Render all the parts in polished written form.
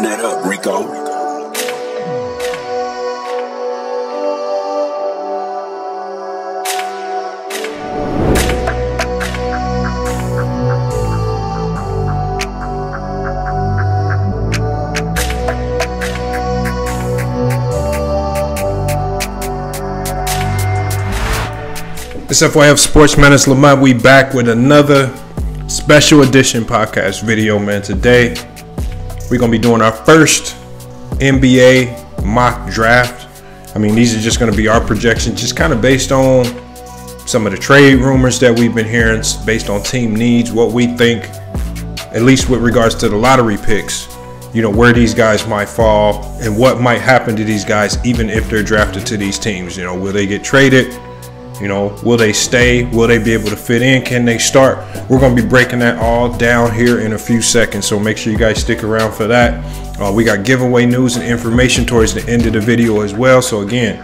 Run that up, Rico. It's FYF Sports Menace Lamont. We back with another special edition podcast video, man. Today, we're going to be doing our first NBA mock draft. I mean, these are just going to be our projections, just kind of based on some of the trade rumors that we've been hearing, based on team needs, what we think, at least with regards to the lottery picks, you know, where these guys might fall and what might happen to these guys, even if they're drafted to these teams. You know, will they get traded? You know, will they stay? Will they be able to fit in? Can they start? We're going to be breaking that all down here in a few seconds, so make sure you guys stick around for that. We got giveaway news and information towards the end of the video as well, so again,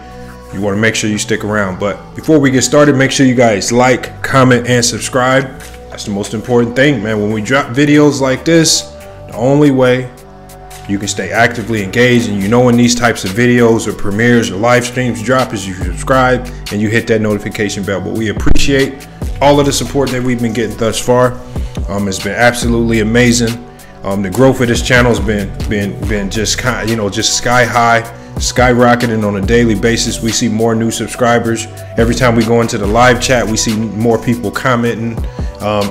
you want to make sure you stick around. But before we get started, make sure you guys like, comment, and subscribe. That's the most important thing, man. When we drop videos like this, the only way you can stay actively engaged, and you know when these types of videos or premieres or live streams drop, is you subscribe and you hit that notification bell. But we appreciate all of the support that we've been getting thus far. It's been absolutely amazing. The growth of this channel has been just kind, you know, just sky high, skyrocketing on a daily basis. We see more new subscribers every time we go into the live chat. We see more people commenting.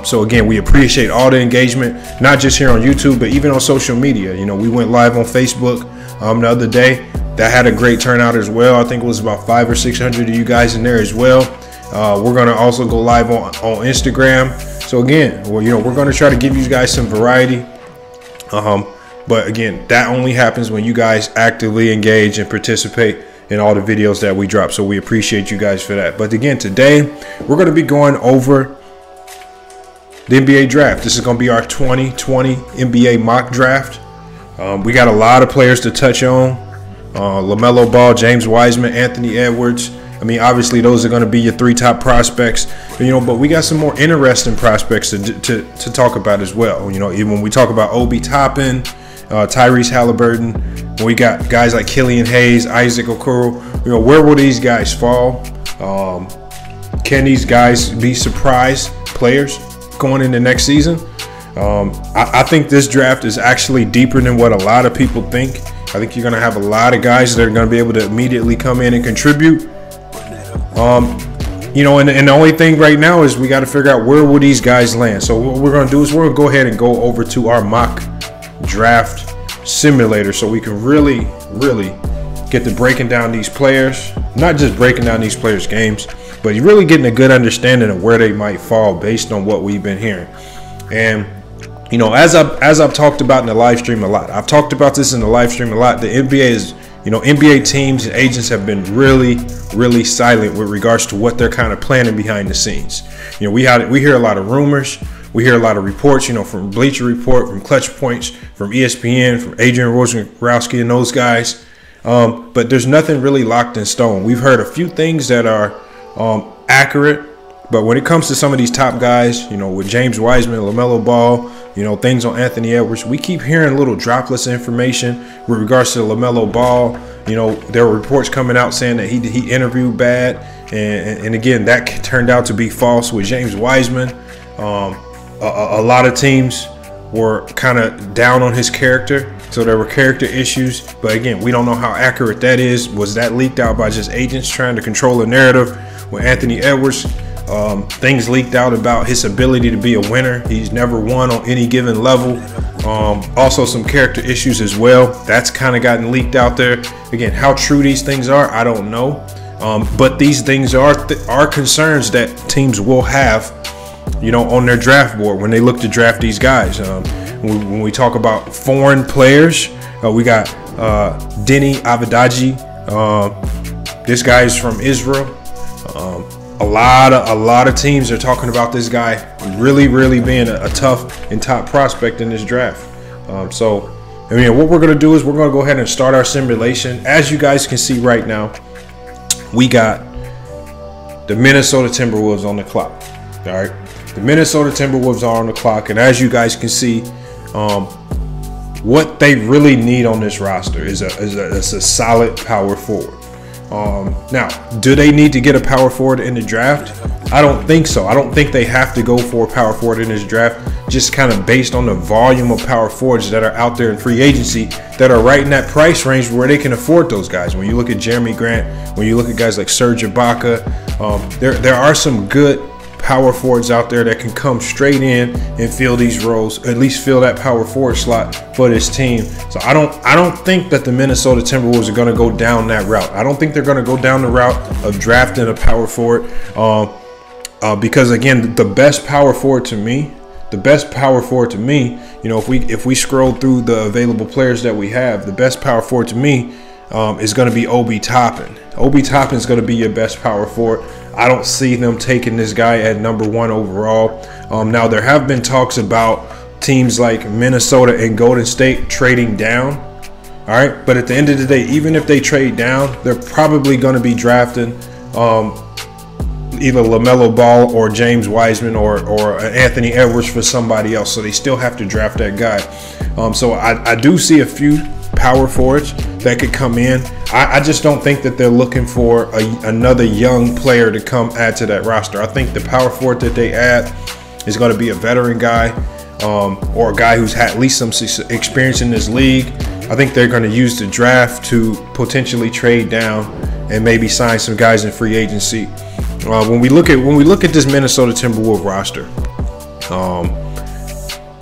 So again, we appreciate all the engagement, not just here on YouTube, but even on social media. You know, we went live on Facebook the other day. That had a great turnout as well. I think it was about 500 or 600 of you guys in there as well. We're going to also go live on Instagram. So again, well, you know, we're going to try to give you guys some variety. But again, that only happens when you guys actively engage and participate in all the videos that we drop. So we appreciate you guys for that. But again, today we're going to be going over the NBA draft. This is going to be our 2020 NBA mock draft. We got a lot of players to touch on. LaMelo Ball, James Wiseman, Anthony Edwards. I mean, obviously those are going to be your three top prospects. You know, but we got some more interesting prospects to talk about as well. You know, even when we talk about Obi Toppin, Tyrese Halliburton, when we got guys like Killian Hayes, Isaac Okoro, you know, where will these guys fall? Can these guys be surprise players going into next season? I think this draft is actually deeper than what a lot of people think. I think you're going to have a lot of guys that are going to be able to immediately come in and contribute. You know, and the only thing right now is we got to figure out where will these guys land. So what we're going to do is we're going to go ahead and go over to our mock draft simulator so we can really get to breaking down these players, not just breaking down these players' games, but you're really getting a good understanding of where they might fall based on what we've been hearing. And you know, as I've talked about in the live stream a lot, I've talked about this in the live stream a lot. The NBA is, you know, NBA teams and agents have been really silent with regards to what they're kind of planning behind the scenes. You know, we hear a lot of rumors, we hear a lot of reports, you know, from Bleacher Report, from Clutch Points, from ESPN, from Adrian Wojnarowski and those guys. But there's nothing really locked in stone. We've heard a few things that are accurate, but when it comes to some of these top guys, you know, with James Wiseman, LaMelo Ball, you know, things on Anthony Edwards, we keep hearing little droplets of information with regards to LaMelo Ball. You know, there were reports coming out saying that he interviewed bad, and again, that turned out to be false with James Wiseman. A lot of teams were kind of down on his character, so there were character issues. But again, we don't know how accurate that is. Was that leaked out by just agents trying to control the narrative? With Anthony Edwards, things leaked out about his ability to be a winner. He's never won on any given level. Also some character issues as well. That's kind of gotten leaked out there. Again, how true these things are, I don't know. But these things are concerns that teams will have, you know, on their draft board when they look to draft these guys. When we talk about foreign players, we got Denny Avdija. This guy is from Israel. A lot of teams are talking about this guy really being a tough and top prospect in this draft. So, I mean, what we're going to do is we're going to go ahead and start our simulation. As you guys can see right now, we got the Minnesota Timberwolves on the clock. All right, the Minnesota Timberwolves are on the clock, and as you guys can see, what they really need on this roster is a solid power forward. Now, do they need to get a power forward in the draft? I don't think so. I don't think they have to go for a power forward in this draft, just kind of based on the volume of power forwards that are out there in free agency that are right in that price range where they can afford those guys. When you look at Jeremy Grant, when you look at guys like Serge Ibaka, there are some good power forwards out there that can come straight in and fill these roles, at least fill that power forward slot for this team. So I don't think that the Minnesota Timberwolves are going to go down that route. I don't think they're going to go down the route of drafting a power forward, because again, the best power forward to me, you know, if we scroll through the available players that we have, the best power forward to me is going to be Obi Toppin. Obi Toppin is going to be your best power forward. I don't see them taking this guy at #1 overall. Now, there have been talks about teams like Minnesota and Golden State trading down. All right, but at the end of the day, even if they trade down, they're probably going to be drafting either LaMelo Ball or James Wiseman or Anthony Edwards for somebody else. So they still have to draft that guy. So I do see a few power forwards that could come in. I just don't think that they're looking for another young player to come add to that roster. I think the power forward that they add is going to be a veteran guy, or a guy who's had at least some experience in this league. I think they're going to use the draft to potentially trade down and maybe sign some guys in free agency. When we look at this Minnesota Timberwolves roster,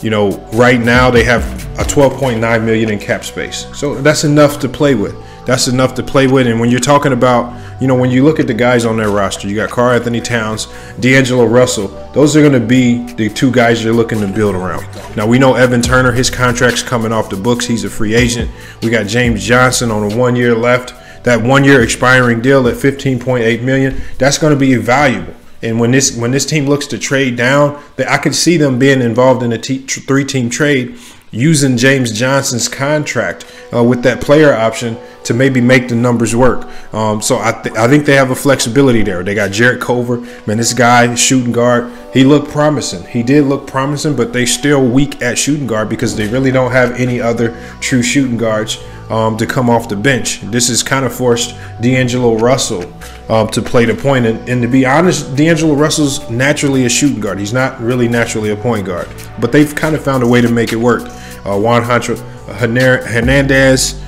you know, right now they have a $12.9 million in cap space, so that's enough to play with. And when you're talking about, you know, when you look at the guys on their roster, you got Karl-Anthony Towns, D'Angelo Russell. Those are going to be the two guys you're looking to build around. Now, we know Evan Turner, his contract's coming off the books. He's a free agent. We got James Johnson on a 1 year left. That 1 year expiring deal at $15.8 million, that's going to be valuable. And when this team looks to trade down, I could see them being involved in a three-team trade using James Johnson's contract with that player option to maybe make the numbers work. So I think they have a flexibility there. They got Jarrett Culver. Man, this guy, shooting guard, he looked promising. He did look promising, but they still weak at shooting guard because they really don't have any other true shooting guards to come off the bench. This has kind of forced D'Angelo Russell to play the point. And to be honest, D'Angelo Russell's naturally a shooting guard. He's not really naturally a point guard. But they've kind of found a way to make it work. Juan Hernandez,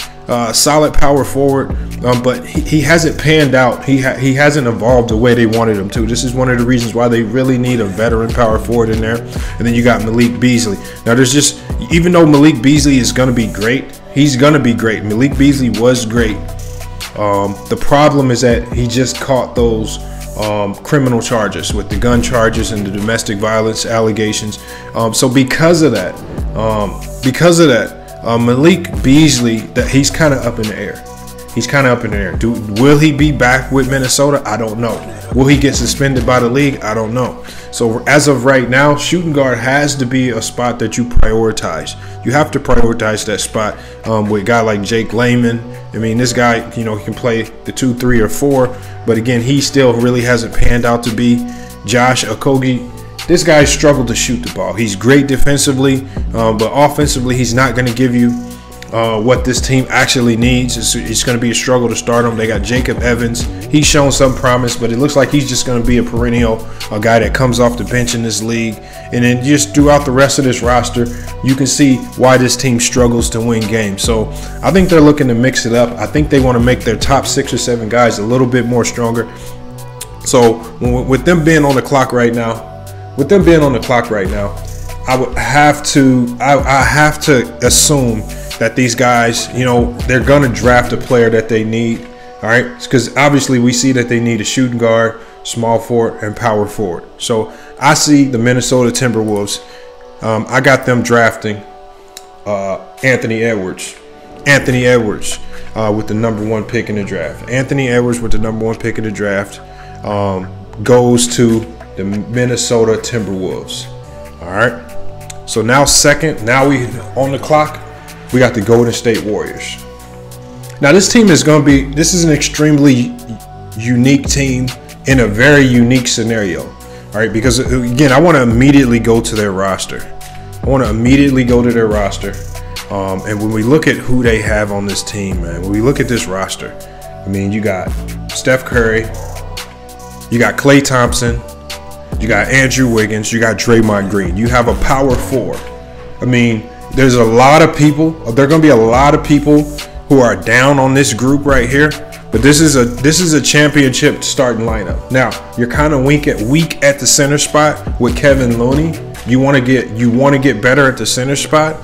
solid power forward, but he hasn't panned out. He hasn't evolved the way they wanted him to. This is one of the reasons why they really need a veteran power forward in there. And then you got Malik Beasley. Now, even though Malik Beasley is going to be great, he's going to be great. Malik Beasley was great. The problem is that he just caught those criminal charges with the gun charges and the domestic violence allegations. So because of that, Malik Beasley, that he's kind of up in the air. Will he be back with Minnesota? I don't know. Will he get suspended by the league? I don't know. So as of right now, shooting guard has to be a spot that you prioritize. You have to prioritize that spot with a guy like Jake Layman. I mean, this guy, you know, he can play the 2, 3, or 4, but again, he still really hasn't panned out to be. Josh Okogie, this guy struggled to shoot the ball. He's great defensively, but offensively, he's not going to give you what this team actually needs. It's going to be a struggle to start him. They got Jacob Evans. He's shown some promise, but it looks like he's just going to be a perennial guy that comes off the bench in this league. And then just throughout the rest of this roster, you can see why this team struggles to win games. So I think they're looking to mix it up. I think they want to make their top 6 or 7 guys a little bit more stronger. So with them being on the clock right now, I would have to assume that these guys, you know, they're going to draft a player that they need. All right, because obviously we see that they need a shooting guard, small forward, and power forward. So I see the Minnesota Timberwolves. I got them drafting Anthony Edwards with the #1 pick in the draft. Anthony Edwards with the #1 pick in the draft goes to the Minnesota Timberwolves. All right. So now we on the clock, we got the Golden State Warriors. Now this team is going to be, this is an extremely unique team in a very unique scenario. All right, because again, I want to immediately go to their roster. And when we look at who they have on this team, man, when we look at this roster, I mean, you got Steph Curry, you got Klay Thompson, you got Andrew Wiggins, you got Draymond Green. You have a power four. I mean, there's a lot of people. There are going to be a lot of people who are down on this group right here. But this is a championship starting lineup. Now you're kind of weak at the center spot with Kevin Looney. You want to get better at the center spot.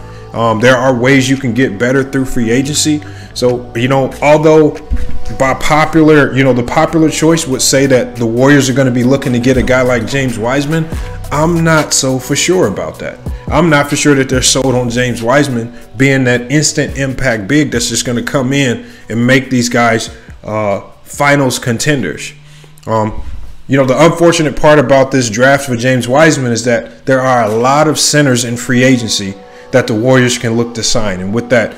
There are ways you can get better through free agency. So, although by the popular choice would say that the Warriors are going to be looking to get a guy like James Wiseman, I'm not so for sure about that. I'm not for sure that they're sold on James Wiseman being that instant impact big that's just going to come in and make these guys finals contenders. The unfortunate part about this draft for James Wiseman is that there are a lot of centers in free agency that the Warriors can look to sign, and with that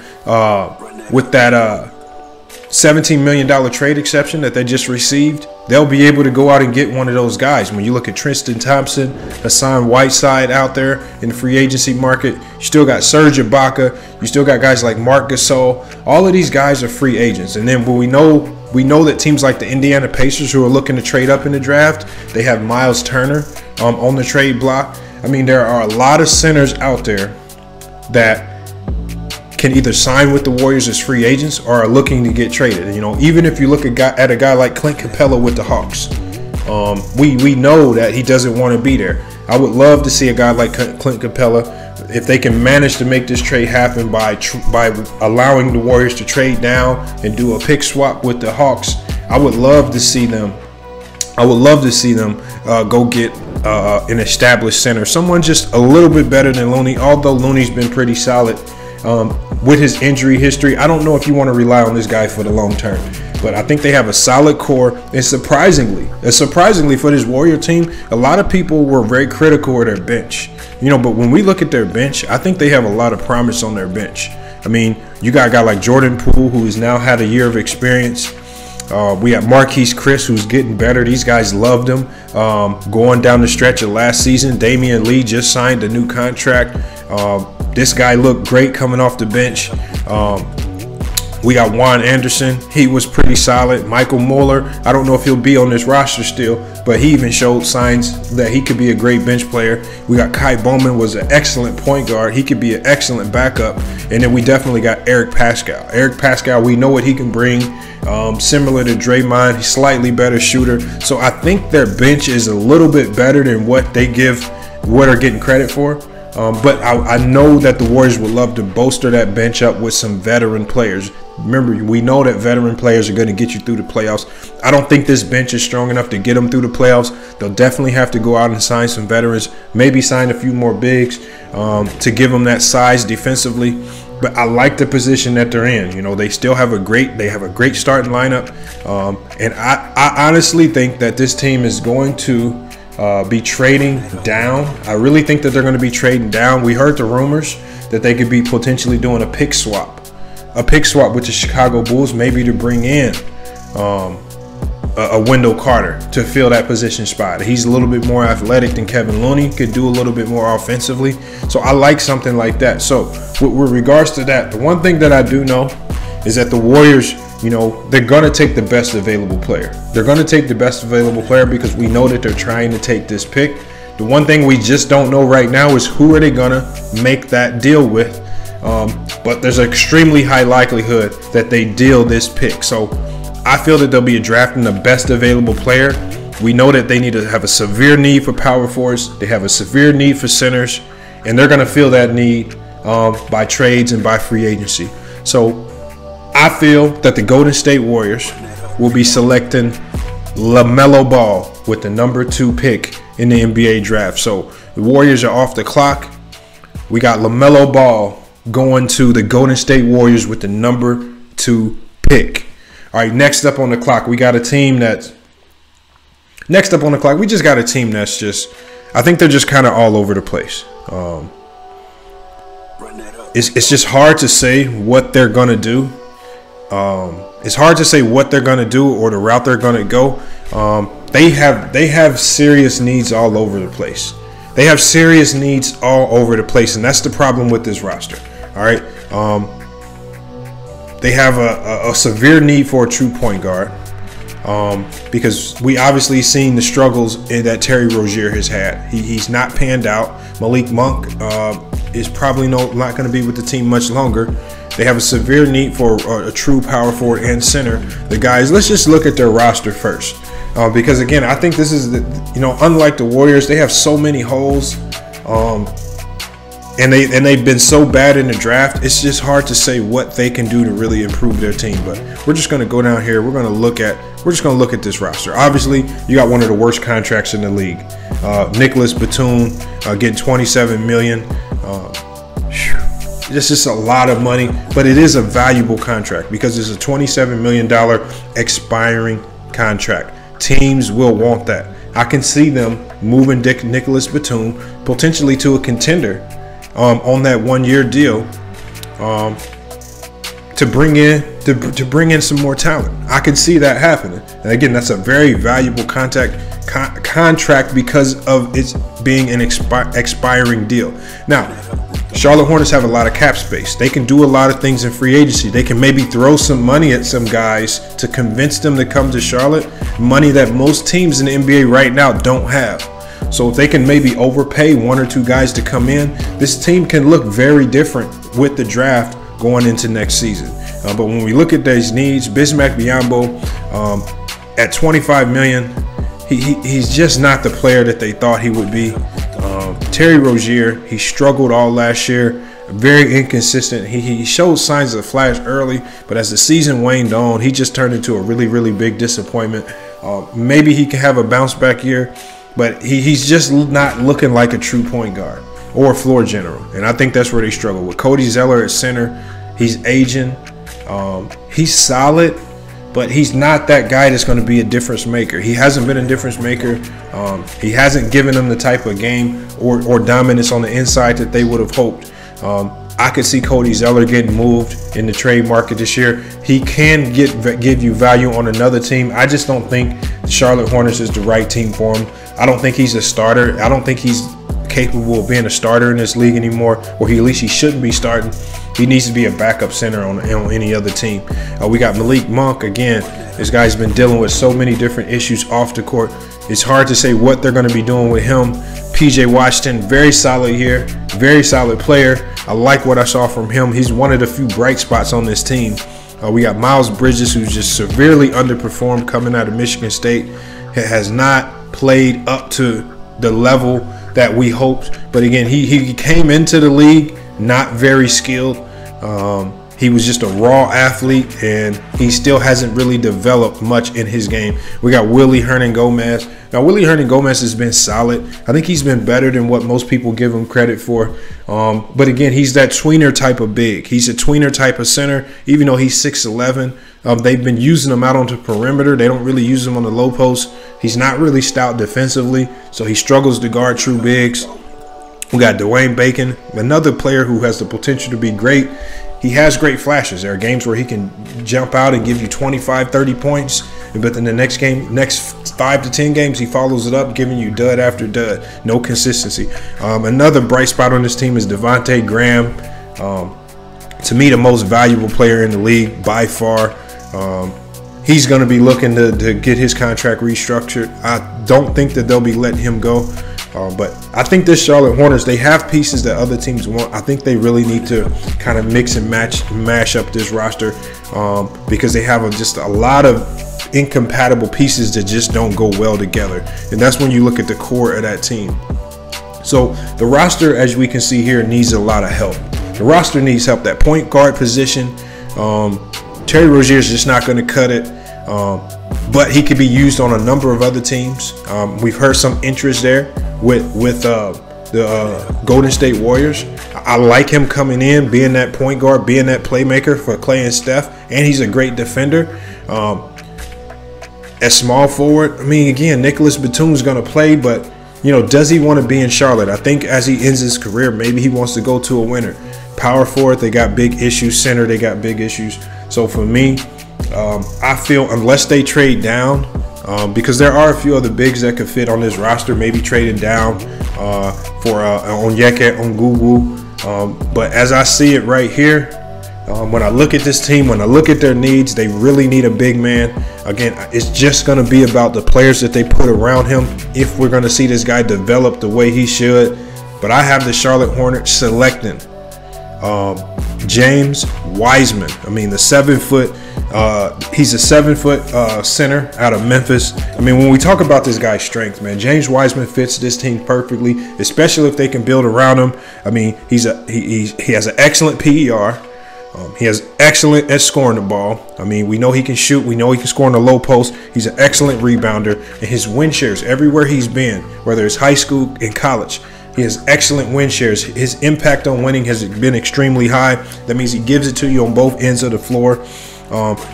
$17 million trade exception that they just received, they'll be able to go out and get one of those guys. When you look at Tristan Thompson, Hassan Whiteside out there in the free agency market, you still got Serge Ibaka, you still got guys like Marc Gasol. All of these guys are free agents. And then when we know that teams like the Indiana Pacers, who are looking to trade up in the draft, they have Miles Turner on the trade block. I mean, there are a lot of centers out there that can either sign with the Warriors as free agents or are looking to get traded. Even if you look at a guy like Clint Capella with the Hawks, we know that he doesn't want to be there. I would love to see a guy like Clint Capella, if they can manage to make this trade happen by allowing the Warriors to trade down and do a pick swap with the Hawks. I would love to see them. Go get an established center, someone just a little bit better than Looney. Although Looney's been pretty solid. With his injury history, I don't know if you want to rely on this guy for the long term, but I think they have a solid core. And surprisingly for this Warrior team, a lot of people were very critical of their bench. But when we look at their bench, I think they have a lot of promise on their bench. I mean, you got a guy like Jordan Poole, who has now had a year of experience. We got Marquise Chris, who's getting better. These guys loved him. Going down the stretch of last season, Damian Lee just signed a new contract. This guy looked great coming off the bench. We got Juan Anderson. He was pretty solid. Michael Mueller, I don't know if he'll be on this roster still, but he even showed signs that he could be a great bench player. We got Kai Bowman, was an excellent point guard. He could be an excellent backup. And then we definitely got Eric Pascal. Eric Pascal, we know what he can bring. Similar to Draymond, he's slightly better shooter. So I think their bench is a little bit better than what they're getting credit for. But I know that the Warriors would love to bolster that bench up with some veteran players. Remember, we know that veteran players are going to get you through the playoffs. I don't think this bench is strong enough to get them through the playoffs. They'll definitely have to go out and sign some veterans, maybe sign a few more bigs to give them that size defensively. But I like the position that they're in. They still have a great starting lineup. And I honestly think that this team is going to be trading down. I really think that they're going to be trading down. We heard the rumors that they could be potentially doing a pick swap with the Chicago Bulls, maybe to bring in a Wendell Carter to fill that position spot. He's a little bit more athletic than Kevin Looney, could do a little bit more offensively. So I like something like that. So with regards to that, the one thing that I do know is that the Warriors, they're going to take the best available player. They're going to take the best available player because we know that they're trying to take this pick. The one thing we just don't know right now is who are they going to make that deal with. But there's an extremely high likelihood that they deal this pick. So I feel that they'll be drafting the best available player. We know that they need to have a severe need for power forwards. They have a severe need for centers, and they're going to fill that need by trades and by free agency. So I feel that the Golden State Warriors will be selecting LaMelo Ball with the number 2 pick in the NBA draft. So the Warriors are off the clock. We got LaMelo Ball going to the Golden State Warriors with the number 2 pick. All right, next up on the clock, we got a team that's we just got a team that's just, I think they're just kind of all over the place. It's just hard to say what they're going to do. It's hard to say what they're going to do or the route they're going to go. They have serious needs all over the place. And that's the problem with this roster. All right. They have a severe need for a true point guard. Because we obviously seen the struggles that Terry Rozier has had. He's not panned out. Malik Monk is probably not going to be with the team much longer. They have a severe need for a true power forward and center. The guys, let's just look at their roster first. Because again, I think this is, unlike the Warriors, they have so many holes. And they've been so bad in the draft. It's just hard to say what they can do to really improve their team. But we're just going to go down here. We're just going to look at this roster. Obviously, you got one of the worst contracts in the league. Nicholas Batum getting $27 million. It's just a lot of money, but it is a valuable contract because it's a $27 million expiring contract. Teams will want that. I can see them moving Nicholas Batum potentially to a contender on that 1-year deal to bring in some more talent. I can see that happening. And again, that's a very valuable contract because of it being an expiring deal. Now, Charlotte Hornets have a lot of cap space. They can do a lot of things in free agency. They can maybe throw some money at some guys to convince them to come to Charlotte, money that most teams in the NBA right now don't have. So if they can maybe overpay 1 or 2 guys to come in, this team can look very different with the draft going into next season. But when we look at these needs, Bismack Biyombo at $25 million, he's just not the player that they thought he would be. Terry Rozier, he struggled all last year, very inconsistent. He showed signs of flash early, but as the season waned on, he just turned into a really, really big disappointment. Maybe he can have a bounce back year, but he's just not looking like a true point guard or floor general. And I think that's where they struggle. With Cody Zeller at center, he's aging. He's solid, but he's not that guy that's going to be a difference maker. He hasn't been a difference maker. He hasn't given them the type of game or dominance on the inside that they would have hoped. I could see Cody Zeller getting moved in the trade market this year. He can give you value on another team. I just don't think the Charlotte Hornets is the right team for him. I don't think he's a starter. I don't think he's capable of being a starter in this league anymore, or at least he shouldn't be starting. He needs to be a backup center on any other team. We got Malik Monk again. This guy's been dealing with so many different issues off the court. It's hard to say what they're going to be doing with him. PJ Washington, very solid here, very solid player. I like what I saw from him. He's one of the few bright spots on this team. We got Miles Bridges, who's just severely underperformed coming out of Michigan State. Has not played up to the level that we hoped. But again, he came into the league not very skilled. He was just a raw athlete, and he still hasn't really developed much in his game. We got Willie Hernan Gomez. Now, Willie Hernan Gomez has been solid. I think he's been better than what most people give him credit for. But again, he's that tweener type of big. He's a tweener type of center, even though he's 6'11". They've been using him out onto perimeter. They don't really use him on the low post. He's not really stout defensively, so he struggles to guard true bigs. We got Dwayne Bacon, another player who has the potential to be great. He has great flashes. There are games where he can jump out and give you 25, 30 points. But then the next 5 to 10 games, he follows it up, giving you dud after dud. No consistency. Another bright spot on this team is Devontae Graham. To me, the most valuable player in the league by far. He's going to be looking to get his contract restructured. I don't think that they'll be letting him go. But I think this Charlotte Hornets, they have pieces that other teams want. I think they really need to kind of mix and mash up this roster because they have just a lot of incompatible pieces that just don't go well together. And that's when you look at the core of that team. So the roster, as we can see here, needs a lot of help. The roster needs help. That point guard position, Terry Rozier is just not going to cut it. But he could be used on a number of other teams. We've heard some interest there with the Golden State Warriors. I like him coming in, being that point guard, being that playmaker for Clay and Steph, and he's a great defender. At small forward, I mean, again, Nicholas Batum's going to play, but does he want to be in Charlotte? I think as he ends his career, maybe he wants to go to a winner. Power forward, they got big issues. Center, they got big issues. So for me, I feel unless they trade down, because there are a few other bigs that could fit on this roster, maybe trading down for Onyeka Onwuwu. But as I see it right here, When I look at this team, when I look at their needs, they really need a big man. Again, it's just going to be about the players that they put around him if we're going to see this guy develop the way he should. But I have the Charlotte Hornets selecting James Wiseman. I mean, the 7-foot, he's a 7-foot center out of Memphis. I mean, when we talk about this guy's strength, man, James Wiseman fits this team perfectly, especially if they can build around him. I mean, he has an excellent PER. He has excellent at scoring the ball. I mean, we know he can shoot. We know he can score in the low post. He's an excellent rebounder. And his win shares everywhere he's been, whether it's high school and college, he has excellent win shares. His impact on winning has been extremely high. That means he gives it to you on both ends of the floor.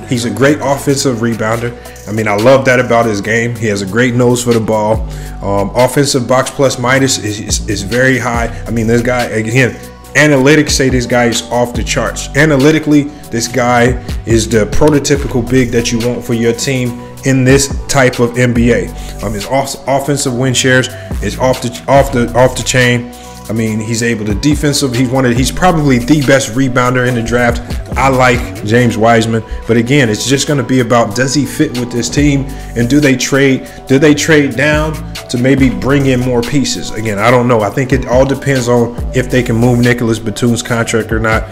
He's a great offensive rebounder. I mean, I love that about his game. He has a great nose for the ball. Offensive box plus minus is very high. I mean, this guy, again, analytics say this guy is off the charts. Analytically, this guy is the prototypical big that you want for your team in this type of NBA. His offensive win shares is off the chain. I mean, he's able to defensive. He's probably the best rebounder in the draft. I like James Wiseman, but again, it's just going to be about, does he fit with this team, and do they trade down to maybe bring in more pieces? Again, I don't know. I think it all depends on if they can move Nicholas Batum's contract or not.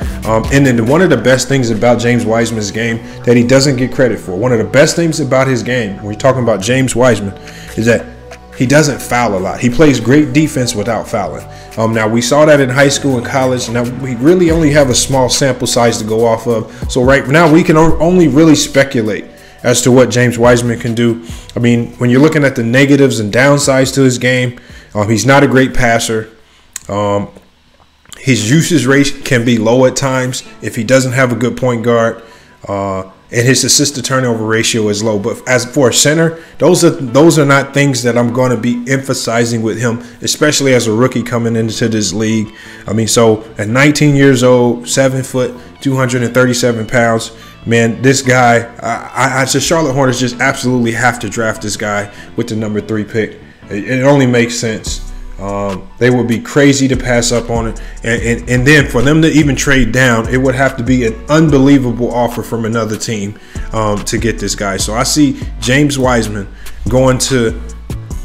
And then one of the best things about James Wiseman's game that he doesn't get credit for, one of the best things about his game, when we're talking about James Wiseman, is that he doesn't foul a lot. He plays great defense without fouling. Now, we saw that in high school and college. Now, we really only have a small sample size to go off of. So right now, we can only really speculate as to what James Wiseman can do. I mean, when you're looking at the negatives and downsides to his game, he's not a great passer. His usage rate can be low at times if he doesn't have a good point guard. And his assist to turnover ratio is low. But as for a center, those are not things that I'm going to be emphasizing with him, especially as a rookie coming into this league. I mean, so at 19 years old, 7 foot, 237 pounds, man, this guy, the Charlotte Hornets just absolutely have to draft this guy with the number 3 pick. It only makes sense. They would be crazy to pass up on it. And then for them to even trade down, it would have to be an unbelievable offer from another team to get this guy. So I see James Wiseman going to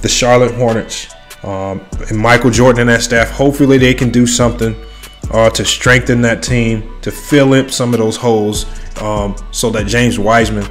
the Charlotte Hornets and Michael Jordan and that staff. Hopefully they can do something to strengthen that team, to fill in some of those holes so that James Wiseman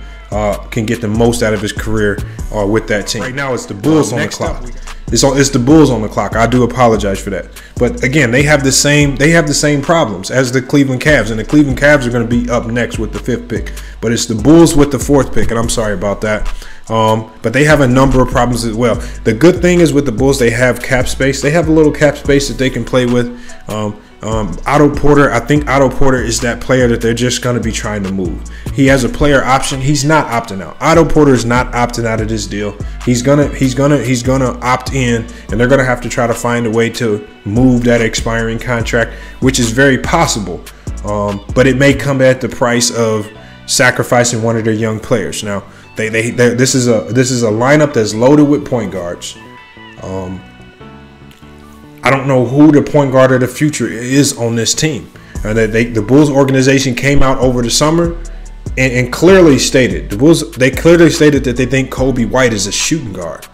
can get the most out of his career with that team. Right now it's the Bulls on the clock. It's the Bulls on the clock. I do apologize for that. But again, they have the same problems as the Cleveland Cavs, and the Cleveland Cavs are going to be up next with the 5th pick. But it's the Bulls with the 4th pick, and I'm sorry about that. But they have a number of problems as well. The good thing is with the Bulls, they have cap space. They have a little cap space that they can play with. Otto Porter, I think Otto Porter is that player that they're just going to be trying to move. He has a player option. He's not opting out. Otto Porter is not opting out of this deal. He's gonna opt in, and they're gonna have to try to find a way to move that expiring contract, which is very possible. But it may come at the price of sacrificing one of their young players. Now, this is a lineup that's loaded with point guards. I don't know who the point guard of the future is on this team. The Bulls organization came out over the summer and clearly stated, they clearly stated that they think Kobe White is a shooting guard,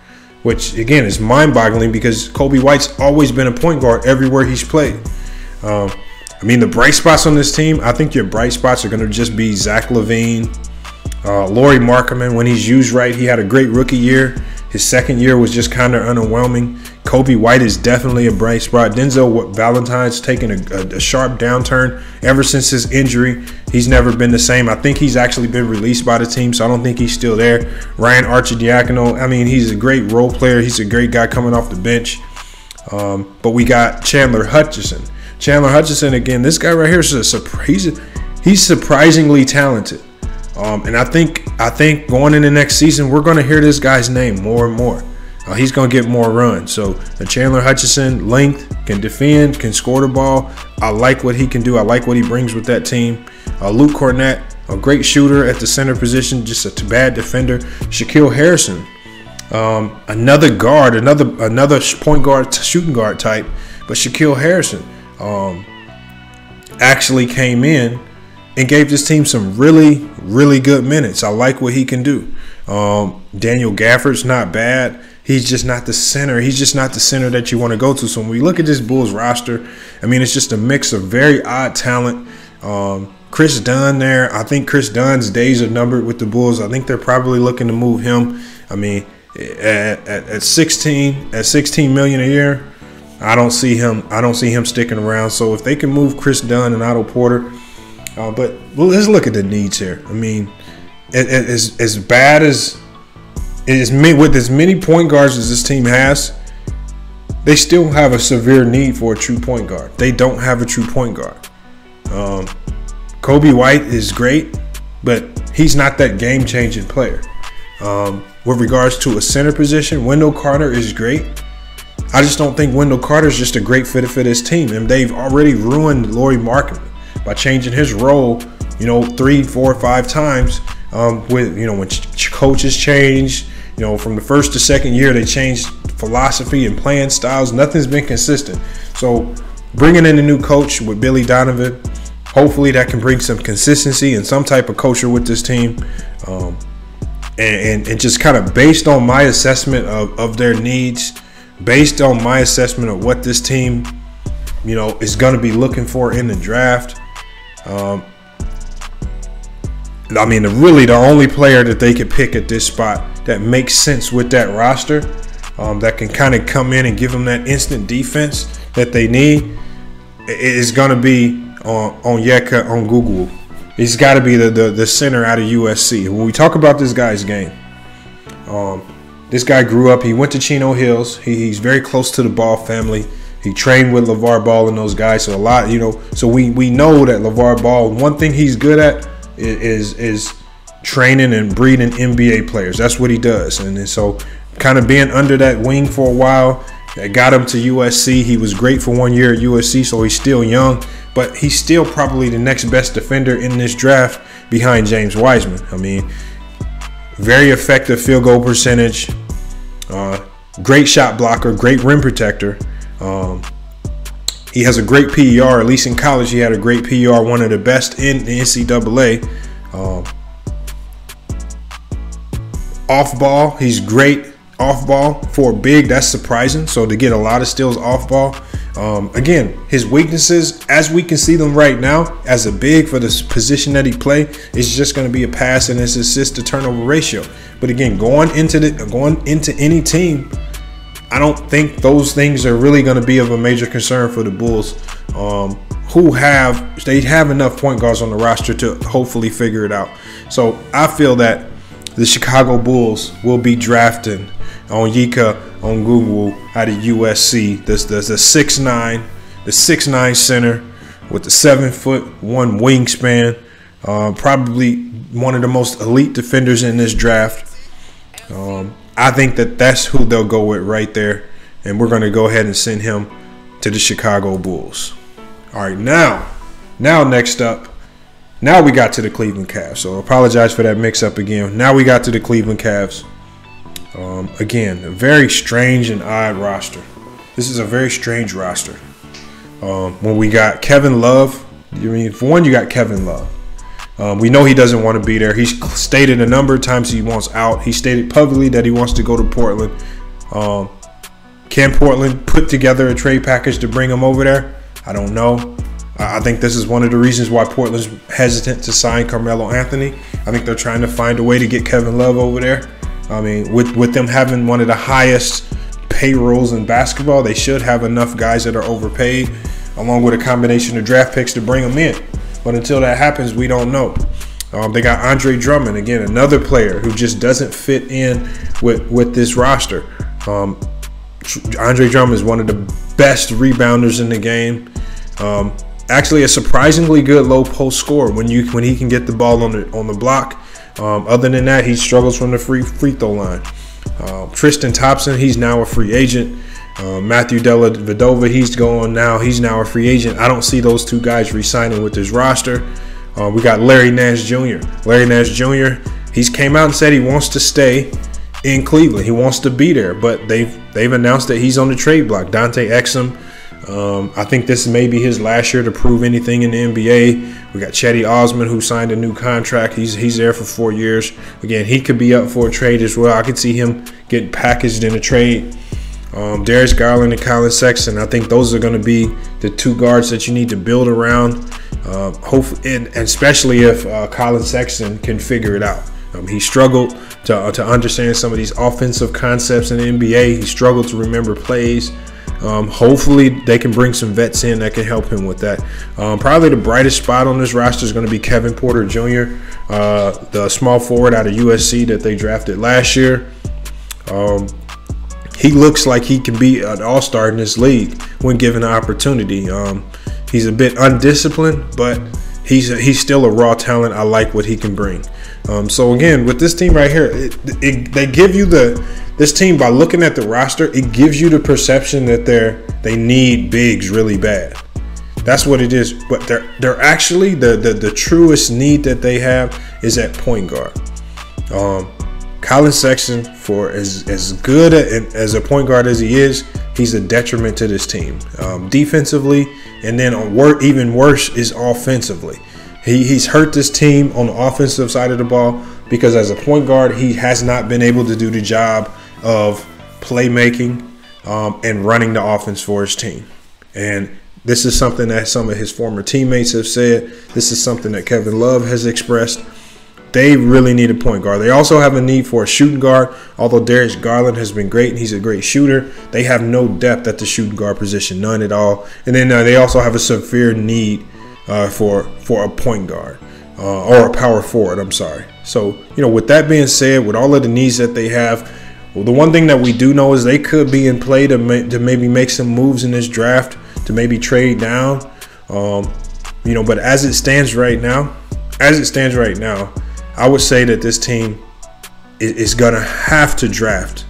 which again is mind-boggling because Kobe White's always been a point guard everywhere he's played. I mean, the bright spots on this team, I think your bright spots are going to just be Zach LaVine, Lauri Markkanen. When he's used right, he had a great rookie year. His second year was just kind of underwhelming. Kobe White is definitely a bright spot. Denzel Valentine's taken a sharp downturn ever since his injury. He's never been the same. I think he's actually been released by the team, so I don't think he's still there. Ryan Arcidiacono, I mean, he's a great role player. He's a great guy coming off the bench. But we got Chandler Hutchison. Chandler Hutchison, again, this guy right here is he's surprisingly talented. And I think going into next season, we're going to hear this guy's name more and more. He's going to get more runs. So Chandler Hutchison, length, can defend, can score the ball. I like what he can do. I like what he brings with that team. Luke Cornett, a great shooter at the center position, just a bad defender. Shaquille Harrison, another guard, another point guard, shooting guard type. But Shaquille Harrison actually came in and gave this team some really, really good minutes. I like what he can do. Daniel Gafford's not bad. He's just not the center. He's just not the center that you want to go to. So when we look at this Bulls roster, I mean, it's just a mix of very odd talent. Chris Dunn there. I think Chris Dunn's days are numbered with the Bulls. I think they're probably looking to move him. I mean, at 16 million a year, I don't see him sticking around. So if they can move Chris Dunn and Otto Porter, but let's look at the needs here. I mean, as bad as with as many point guards as this team has, they still have a severe need for a true point guard. They don't have a true point guard. Kobe White is great, but he's not that game-changing player. With regards to a center position, Wendell Carter is great. I just don't think Wendell Carter is just a great fit for this team, and they've already ruined Lauri Markkanen by changing his role, 3, 4, 5 times. With when coaches change, from the first to second year, they changed philosophy and playing styles. Nothing's been consistent. So bringing in a new coach with Billy Donovan, hopefully that can bring some consistency and some type of culture with this team. And just kind of based on my assessment of their needs, based on my assessment of what this team, is going to be looking for in the draft. I mean, really the only player that they could pick at this spot that makes sense with that roster, that can kind of come in and give them that instant defense that they need, is going to be Onyeka Onwuchekwu. He's got to be the center out of USC. When we talk about this guy's game, this guy grew up. He went to Chino Hills. He's very close to the Ball family. He trained with LeVar Ball and those guys. So a lot, so we know that LeVar Ball, one thing he's good at is training and breeding NBA players. That's what he does. And so kind of being under that wing for a while, that got him to USC. He was great for 1 year at USC, so he's still young, but he's still probably the next best defender in this draft behind James Wiseman. I mean, very effective field goal percentage, great shot blocker, great rim protector. He has a great PER. At least in college, he had a great PER, one of the best in the NCAA. Off ball, he's great off ball for a big. That's surprising. So to get a lot of steals off ball. Again, his weaknesses, as we can see them right now, as a big for the position that he play, is just going to be a pass and his assist to turnover ratio. But again, going into any team, I don't think those things are really going to be of a major concern for the Bulls, they have enough point guards on the roster to hopefully figure it out. So I feel that the Chicago Bulls will be drafting Onyeka Onwuchekwu out of USC. The 6'9", center with the 7'1" wingspan, probably one of the most elite defenders in this draft. I think that's who they'll go with right there, and we're going to go ahead and send him to the Chicago Bulls. All right, now next up, now we got to the Cleveland Cavs. So I apologize for that mix-up again. Now we got to the Cleveland Cavs. Again, a very strange and odd roster. This is a very strange roster. When we got Kevin Love, for one, you got Kevin Love. We know he doesn't want to be there. He's stated a number of times he wants out. He stated publicly that he wants to go to Portland. Can Portland put together a trade package to bring him over there? I don't know. I think this is one of the reasons why Portland's hesitant to sign Carmelo Anthony. I think they're trying to find a way to get Kevin Love over there. I mean, with them having one of the highest payrolls in basketball, they should have enough guys that are overpaid, along with a combination of draft picks to bring them in. But until that happens, we don't know. They got Andre Drummond, again, another player who just doesn't fit in with this roster. Andre Drummond is one of the best rebounders in the game. Actually, a surprisingly good low post scorer when he can get the ball on the block. Other than that, he struggles from the free throw line. Tristan Thompson, he's now a free agent. Matthew Dellavedova, he's now a free agent. I don't see those two guys re-signing with this roster. We got Larry Nance Jr. Larry Nance Jr., he's came out and said he wants to stay in Cleveland. He wants to be there, but they've announced that he's on the trade block. Dante Exum, I think this may be his last year to prove anything in the NBA. We got Cedi Osman, who signed a new contract. He's there for 4 years. Again, he could be up for a trade as well. I could see him getting packaged in a trade. Darius Garland and Colin Sexton, I think those are going to be the two guards that you need to build around. Hopefully, and especially if Colin Sexton can figure it out. He struggled to understand some of these offensive concepts in the NBA. He struggled to remember plays. Hopefully they can bring some vets in that can help him with that. Probably the brightest spot on this roster is going to be Kevin Porter Jr., the small forward out of USC that they drafted last year. He looks like he can be an all-star in this league when given the opportunity. He's a bit undisciplined, but he's still a raw talent. I like what he can bring. So again, with this team right here, they give you this team, by looking at the roster, it gives you the perception that they need bigs really bad. That's what it is. But they're actually the truest need that they have is at point guard. Colin Sexton, for as good as a point guard as he is, he's a detriment to this team defensively, and then even worse is offensively. He's hurt this team on the offensive side of the ball because as a point guard, he has not been able to do the job of playmaking and running the offense for his team. And this is something that some of his former teammates have said. This is something that Kevin Love has expressed. They really need a point guard. They also have a need for a shooting guard. Although Darius Garland has been great and he's a great shooter, they have no depth at the shooting guard position, none at all. And then they also have a severe need for a point guard or a power forward. I'm sorry. So, with that being said, with all of the needs that they have, well, the one thing that we do know is they could be in play to maybe make some moves in this draft, to maybe trade down. But as it stands right now, I would say that this team is going to have to draft.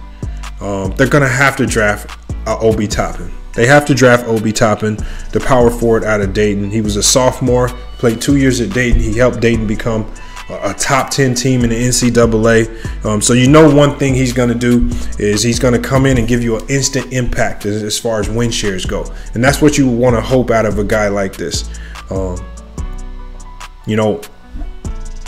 They're going to have to draft Obi Toppin. They have to draft Obi Toppin, the power forward out of Dayton. He was a sophomore, played 2 years at Dayton. He helped Dayton become a top 10 team in the NCAA. So one thing he's going to do is he's going to come in and give you an instant impact as far as win shares go. And that's what you want to hope out of a guy like this.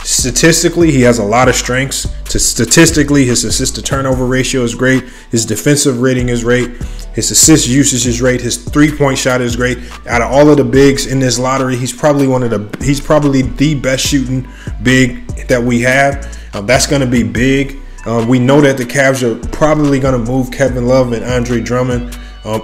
Statistically, he has a lot of strengths. Statistically, his assist to turnover ratio is great. His defensive rating is great. His assist usage is great. His three-point shot is great. Out of all of the bigs in this lottery, he's probably the best shooting big that we have. That's going to be big. We know that the Cavs are probably going to move Kevin Love and Andre Drummond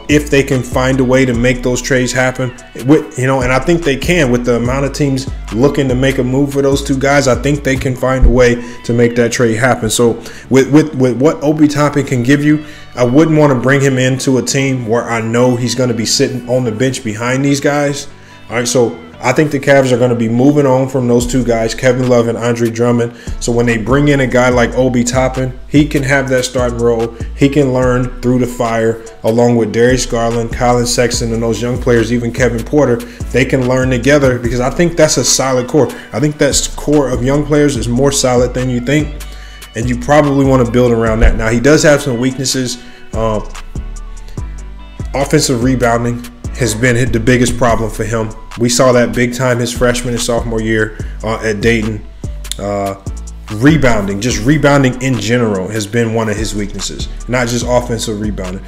if they can find a way to make those trades happen. And I think they can with the amount of teams looking to make a move for those two guys. I think they can find a way to make that trade happen. So with what Obi Toppin can give you, I wouldn't want to bring him into a team where I know he's going to be sitting on the bench behind these guys. All right, so I think the Cavs are going to be moving on from those two guys, Kevin Love and Andre Drummond. So when they bring in a guy like Obi Toppin, he can have that starting role. He can learn through the fire along with Darius Garland, Colin Sexton, and those young players, even Kevin Porter. They can learn together because I think that's a solid core. I think that core of young players is more solid than you think, and you probably want to build around that. Now, he does have some weaknesses. Offensive rebounding has been the biggest problem for him. We saw that big time his freshman and sophomore year at Dayton. Rebounding in general has been one of his weaknesses, not just offensive rebounding.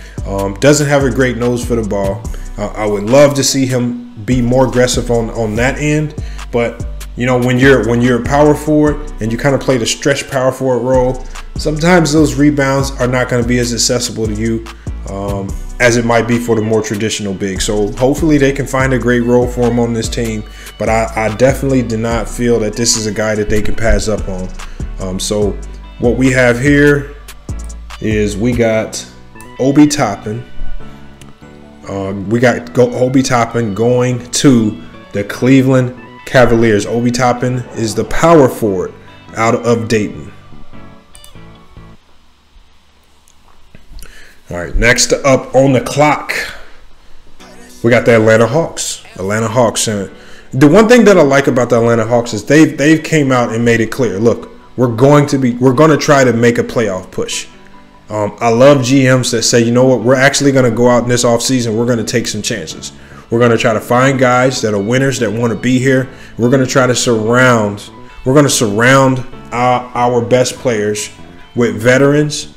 Doesn't have a great nose for the ball. I would love to see him be more aggressive on that end, but when you're a power forward and you kind of play the stretch power forward role, sometimes those rebounds are not going to be as accessible to you as it might be for the more traditional big. So hopefully they can find a great role for him on this team. But I definitely do not feel that this is a guy that they can pass up on. So what we have here is we got Obi Toppin. Obi Toppin going to the Cleveland Cavaliers. Obi Toppin is the power forward out of Dayton. All right, next up on the clock, we got the Atlanta Hawks. And the one thing that I like about the Atlanta Hawks is they've came out and made it clear. Look, we're going to try to make a playoff push. I love GMs that say, you know what, we're actually going to go out in this offseason. We're going to take some chances. We're going to try to find guys that are winners that want to be here. We're going to try to surround our best players with veterans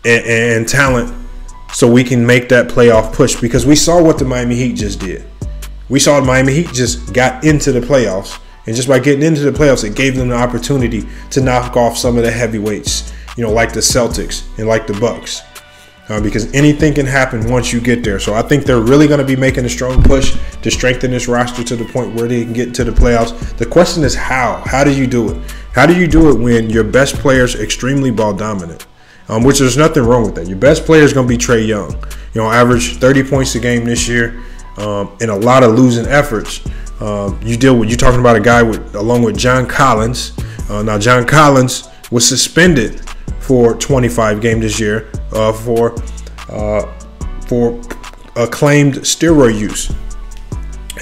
and talent so we can make that playoff push, because we saw what the Miami Heat just did. We saw the Miami Heat just got into the playoffs, and just by getting into the playoffs, it gave them the opportunity to knock off some of the heavyweights, like the Celtics and like the Bucks. Because anything can happen once you get there. So I think they're really going to be making a strong push to strengthen this roster to the point where they can get to the playoffs. The question is how? How do you do it? How do you do it when your best player is extremely ball dominant? Which there's nothing wrong with that. Your best player is going to be Trae Young. Average 30 points a game this year in a lot of losing efforts. You're talking about a guy along with John Collins. Now John Collins was suspended for 25 games this year for claimed steroid use.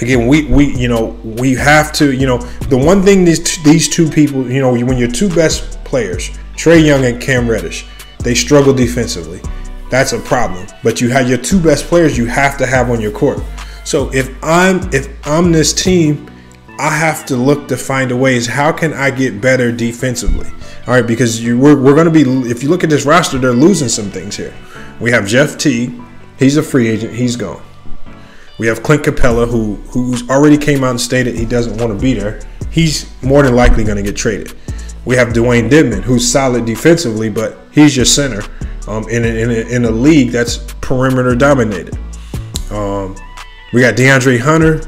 Again, we have to, the one thing these two people, when your two best players, Trae Young and Cam Reddish, they struggle defensively. That's a problem. But you have your two best players you have to have on your court. So if I'm this team, I have to look to find a ways, how can I get better defensively? All right, because we're going to be, if you look at this roster, they're losing some things here. We have Jeff Teague. He's a free agent. He's gone. We have Clint Capella, who's already came out and stated he doesn't want to be there. He's more than likely going to get traded. We have Dwayne Dedmon, who's solid defensively, but he's your center in a league that's perimeter dominated. We got DeAndre Hunter,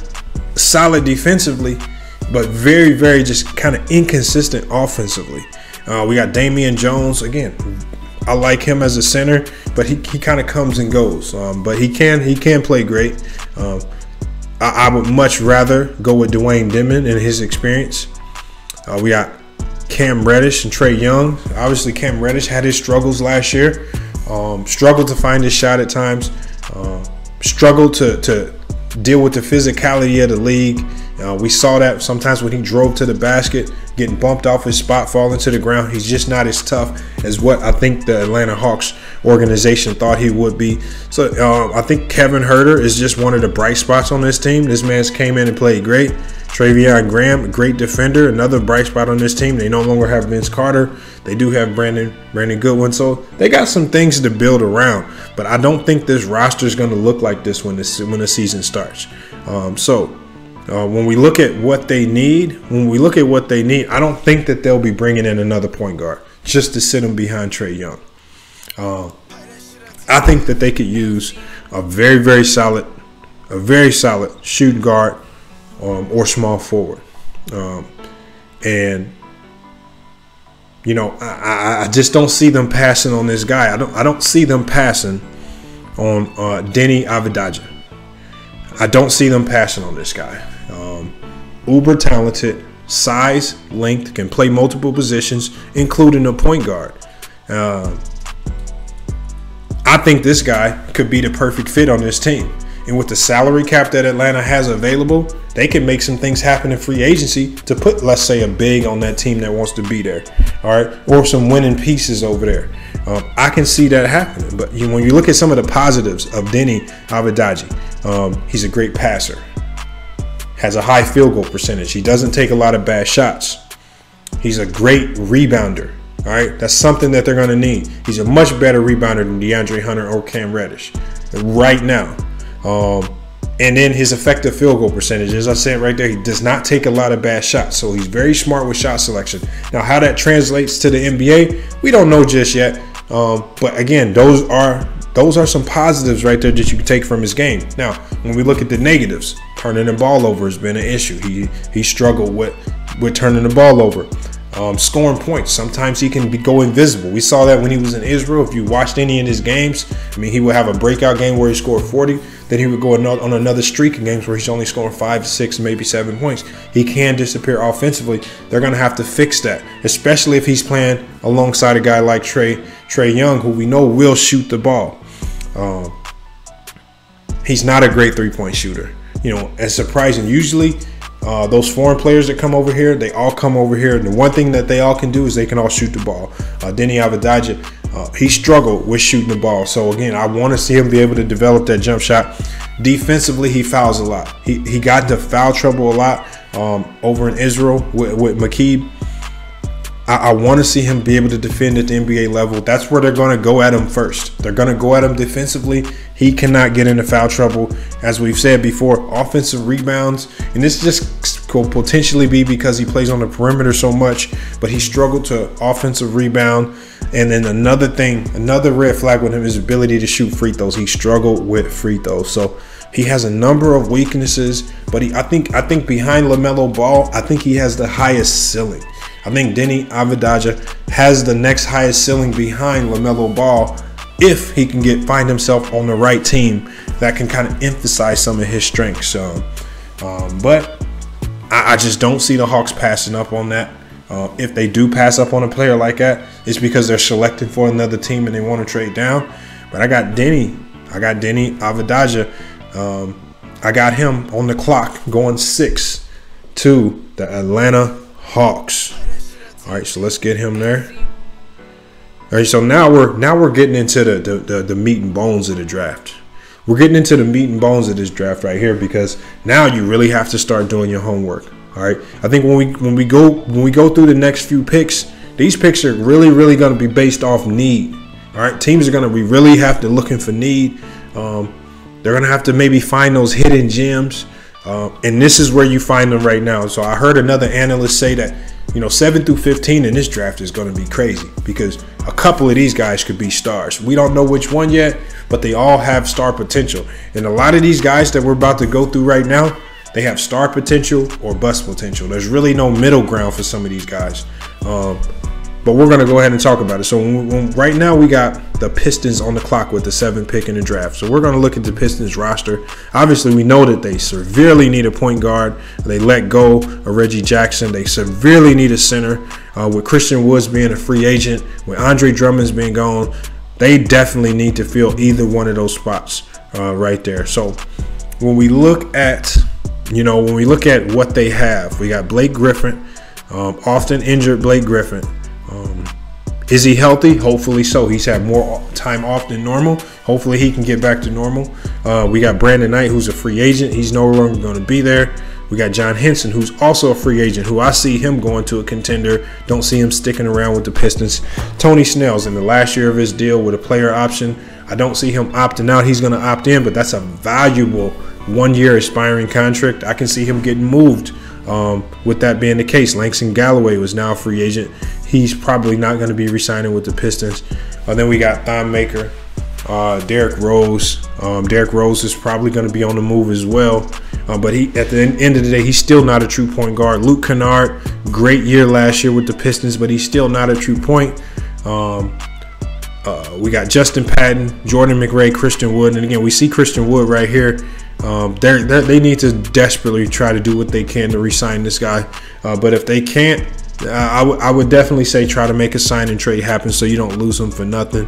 solid defensively, but very, very just kind of inconsistent offensively. We got Damian Jones. Again, I like him as a center, but he kind of comes and goes. But he can play great. I would much rather go with Dwayne Dedmon and his experience. We got Cam Reddish and Trae Young. Obviously, Cam Reddish had his struggles last year. Struggled to find his shot at times. Struggled to deal with the physicality of the league. We saw that sometimes when he drove to the basket, getting bumped off his spot, falling to the ground. He's just not as tough as what I think the Atlanta Hawks organization thought he would be. So I think Kevin Huerter is just one of the bright spots on this team. This man's came in and played great. Treveon Graham, a great defender, another bright spot on this team. They no longer have Vince Carter. They do have Brandon Goodwin. So they got some things to build around. But I don't think this roster is going to look like this when the season starts. When we look at what they need, I don't think that they'll be bringing in another point guard just to sit him behind Trae Young. I think that they could use a very, very solid shooting guard or small forward. I just don't see them passing on this guy. I don't see them passing on Deni Avdija. I don't see them passing on this guy. Uber talented, size, length, can play multiple positions, including a point guard. I think this guy could be the perfect fit on this team. And with the salary cap that Atlanta has available, they can make some things happen in free agency to put, let's say, a big on that team that wants to be there. All right, or some winning pieces over there. I can see that happening. But when you look at some of the positives of Deni Avdija, he's a great passer, has a high field goal percentage. He doesn't take a lot of bad shots. He's a great rebounder. All right, that's something that they're going to need. He's a much better rebounder than DeAndre Hunter or Cam Reddish right now. And then his effective field goal percentage, as I said right there, he does not take a lot of bad shots. So he's very smart with shot selection. Now, how that translates to the NBA, we don't know just yet. But again, those are some positives right there that you can take from his game. Now, when we look at the negatives, turning the ball over has been an issue. He struggled with turning the ball over. Scoring points. Sometimes he can go invisible. We saw that when he was in Israel. If you watched any of his games, he would have a breakout game where he scored 40. Then he would go on another streak of games where he's only scoring 5, 6, maybe 7 points. He can disappear offensively. They're going to have to fix that, especially if he's playing alongside a guy like Trae Young, who we know will shoot the ball. He's not a great three-point shooter. It's surprising. Usually, those foreign players that come over here, they all come over here, and the one thing that they all can do is they can all shoot the ball. Deni Avdija he struggled with shooting the ball. So again, I want to see him be able to develop that jump shot. Defensively, he fouls a lot. He got into foul trouble a lot over in Israel with McKee. I want to see him be able to defend at the NBA level. That's where they're going to go at him first. They're going to go at him defensively. He cannot get into foul trouble. As we've said before, offensive rebounds, and this just could potentially be because he plays on the perimeter so much, but he struggled to offensive rebound. And then another red flag with him is his ability to shoot free throws. He struggled with free throws. So he has a number of weaknesses, but I think behind LaMelo Ball, I think he has the highest ceiling. I think Deni Avdija has the next highest ceiling behind LaMelo Ball if he can find himself on the right team that can kind of emphasize some of his strengths. But I just don't see the Hawks passing up on that. If they do pass up on a player like that, it's because they're selecting for another team and they want to trade down. But I got Deni Avdija. I got him on the clock going 6 to the Atlanta Hawks. All right, so let's get him there. All right, so now we're getting into the meat and bones of the draft. We're getting into the meat and bones of this draft right here, because now you really have to start doing your homework. All right, I think when we go through the next few picks, these picks are really going to be based off need. All right, teams are going to really have to looking for need. They're going to have to maybe find those hidden gems. And this is where you find them right now. So I heard another analyst say that, 7 through 15 in this draft is going to be crazy, because a couple of these guys could be stars. We don't know which one yet, but they all have star potential. And a lot of these guys that we're about to go through right now, they have star potential or bust potential. There's really no middle ground for some of these guys. But we're going to go ahead and talk about it. So right now we got the Pistons on the clock with the 7th pick in the draft. So we're going to look at the Pistons roster. Obviously, we know that they severely need a point guard. They let go of Reggie Jackson. They severely need a center. With Christian Woods being a free agent, with Andre Drummond's being gone, they definitely need to fill either one of those spots right there. So when we look at, what they have, we got Blake Griffin, often injured Blake Griffin. Is he healthy? Hopefully so. He's had more time off than normal. Hopefully he can get back to normal. We got Brandon Knight, who's a free agent. He's no longer going to be there. We got John Henson, who's also a free agent, who I see him going to a contender. Don't see him sticking around with the Pistons. Tony Snell's in the last year of his deal with a player option. I don't see him opting out. He's going to opt in, but that's a valuable 1-year expiring contract. I can see him getting moved with that being the case. Langston Galloway was now a free agent. He's probably not going to be re-signing with the Pistons. Then we got Thon Maker, Derrick Rose. Derrick Rose is probably going to be on the move as well. But at the end of the day, he's still not a true point guard. Luke Kennard, great year last year with the Pistons, but he's still not a true point. We got Justin Patton, Jordan McRae, Christian Wood. And again, we see Christian Wood right here. They need to desperately try to do what they can to re-sign this guy. But if they can't, I would definitely say try to make a sign and trade happen so you don't lose him for nothing.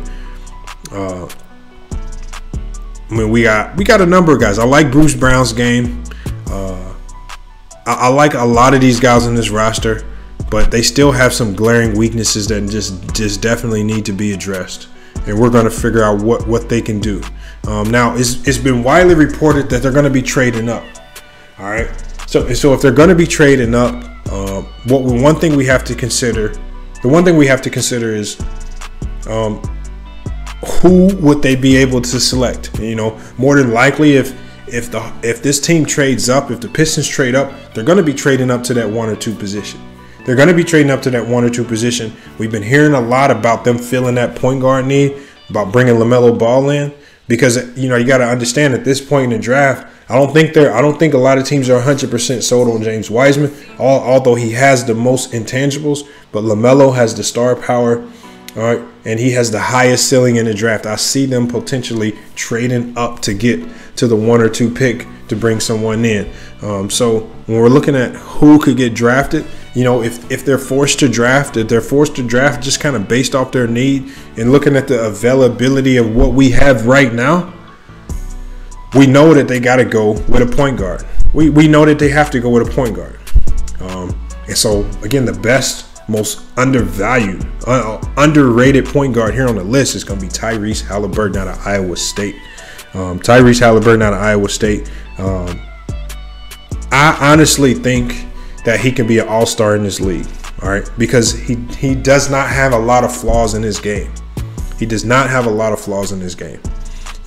We got a number of guys. I like Bruce Brown's game. I like a lot of these guys in this roster, but they still have some glaring weaknesses that just definitely need to be addressed. And we're going to figure out what they can do. Now, it's been widely reported that they're going to be trading up. All right. So if they're going to be trading up, one thing we have to consider is who would they be able to select? More than likely, if this team trades up, if the Pistons trade up, they're going to be trading up to that 1 or 2 position. They're going to be trading up to that 1 or 2 position. We've been hearing a lot about them filling that point guard need, about bringing LaMelo Ball in, because you got to understand at this point in the draft, I don't think a lot of teams are 100% sold on James Wiseman, although he has the most intangibles, but LaMelo has the star power, all right, and he has the highest ceiling in the draft. I see them potentially trading up to get to the 1 or 2 pick to bring someone in. So when we're looking at who could get drafted, if they're forced to draft, just kind of based off their need and looking at the availability of what we have right now, we know that they got to go with a point guard. We know that they have to go with a point guard. And so, again, the best most underrated point guard here on the list is going to be Tyrese Halliburton out of Iowa State. I honestly think that he can be an all-star in this league, all right, because he does not have a lot of flaws in his game.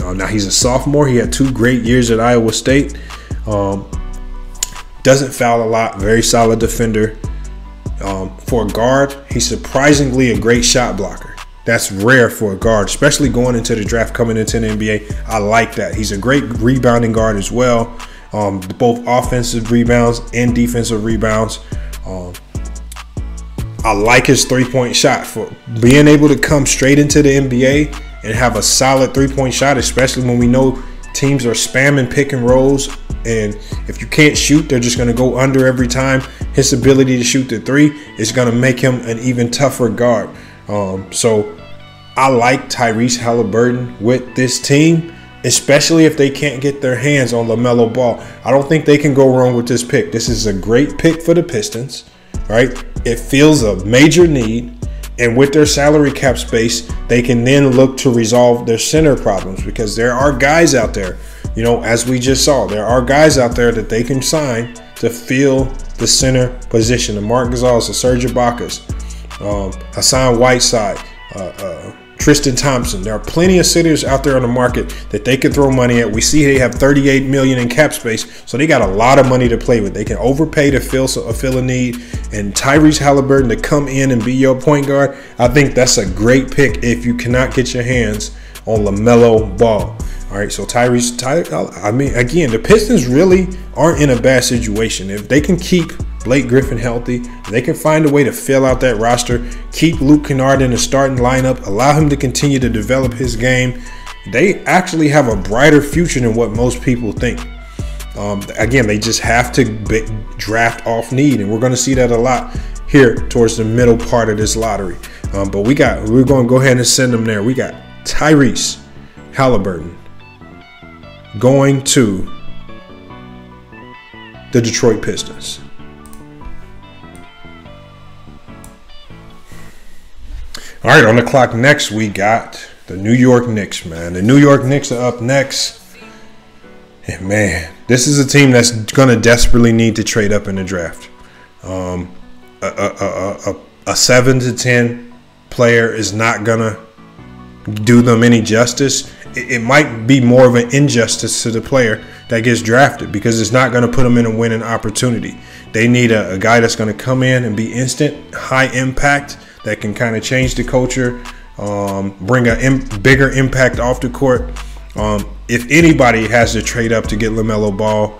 Now, he's a sophomore. He had 2 great years at Iowa State. Doesn't foul a lot. Very solid defender. For a guard, he's surprisingly a great shot blocker. That's rare for a guard, especially going into the draft, coming into the NBA. I like that. He's a great rebounding guard as well. Both offensive rebounds and defensive rebounds. I like his three-point shot. For being able to come straight into the NBA and have a solid three-point shot, especially when we know teams are spamming pick and rolls, and if you can't shoot, they're just going to go under every time. His ability to shoot the three is going to make him an even tougher guard. So I like Tyrese Halliburton with this team, especially if they can't get their hands on LaMelo Ball. I don't think they can go wrong with this pick. This is a great pick for the Pistons, right? It fills a major need, and with their salary cap space, they can then look to resolve their center problems, because there are guys out there, you know, as we just saw, there are guys out there that they can sign to fill the center position. The Marc Gasols, the Serge Ibaka's, Hassan Whiteside, Tristan Thompson. There are plenty of centers out there on the market that they could throw money at. We see they have $38 million in cap space, so they got a lot of money to play with. They can overpay to fill a need, and Tyrese Halliburton to come in and be your point guard, I think that's a great pick if you cannot get your hands on LaMelo Ball. All right, so I mean, again, the Pistons really aren't in a bad situation. If they can keep Blake Griffin healthy, if they can find a way to fill out that roster, keep Luke Kennard in the starting lineup, allow him to continue to develop his game, they actually have a brighter future than what most people think. Again, they just have to draft off need, and we're going to see that a lot here towards the middle part of this lottery. But we're going to go ahead and send them there. We got Tyrese Halliburton going to the Detroit Pistons. All right, on the clock next, we got the New York Knicks, man. The New York Knicks are up next. And, man, this is a team that's going to desperately need to trade up in the draft. A 7 to 10 player is not going to do them any justice. It might be more of an injustice to the player that gets drafted, because it's not going to put them in a winning opportunity. They need a guy that's going to come in and be instant, high impact, that can kind of change the culture, bring a bigger impact off the court. If anybody has to trade up to get LaMelo Ball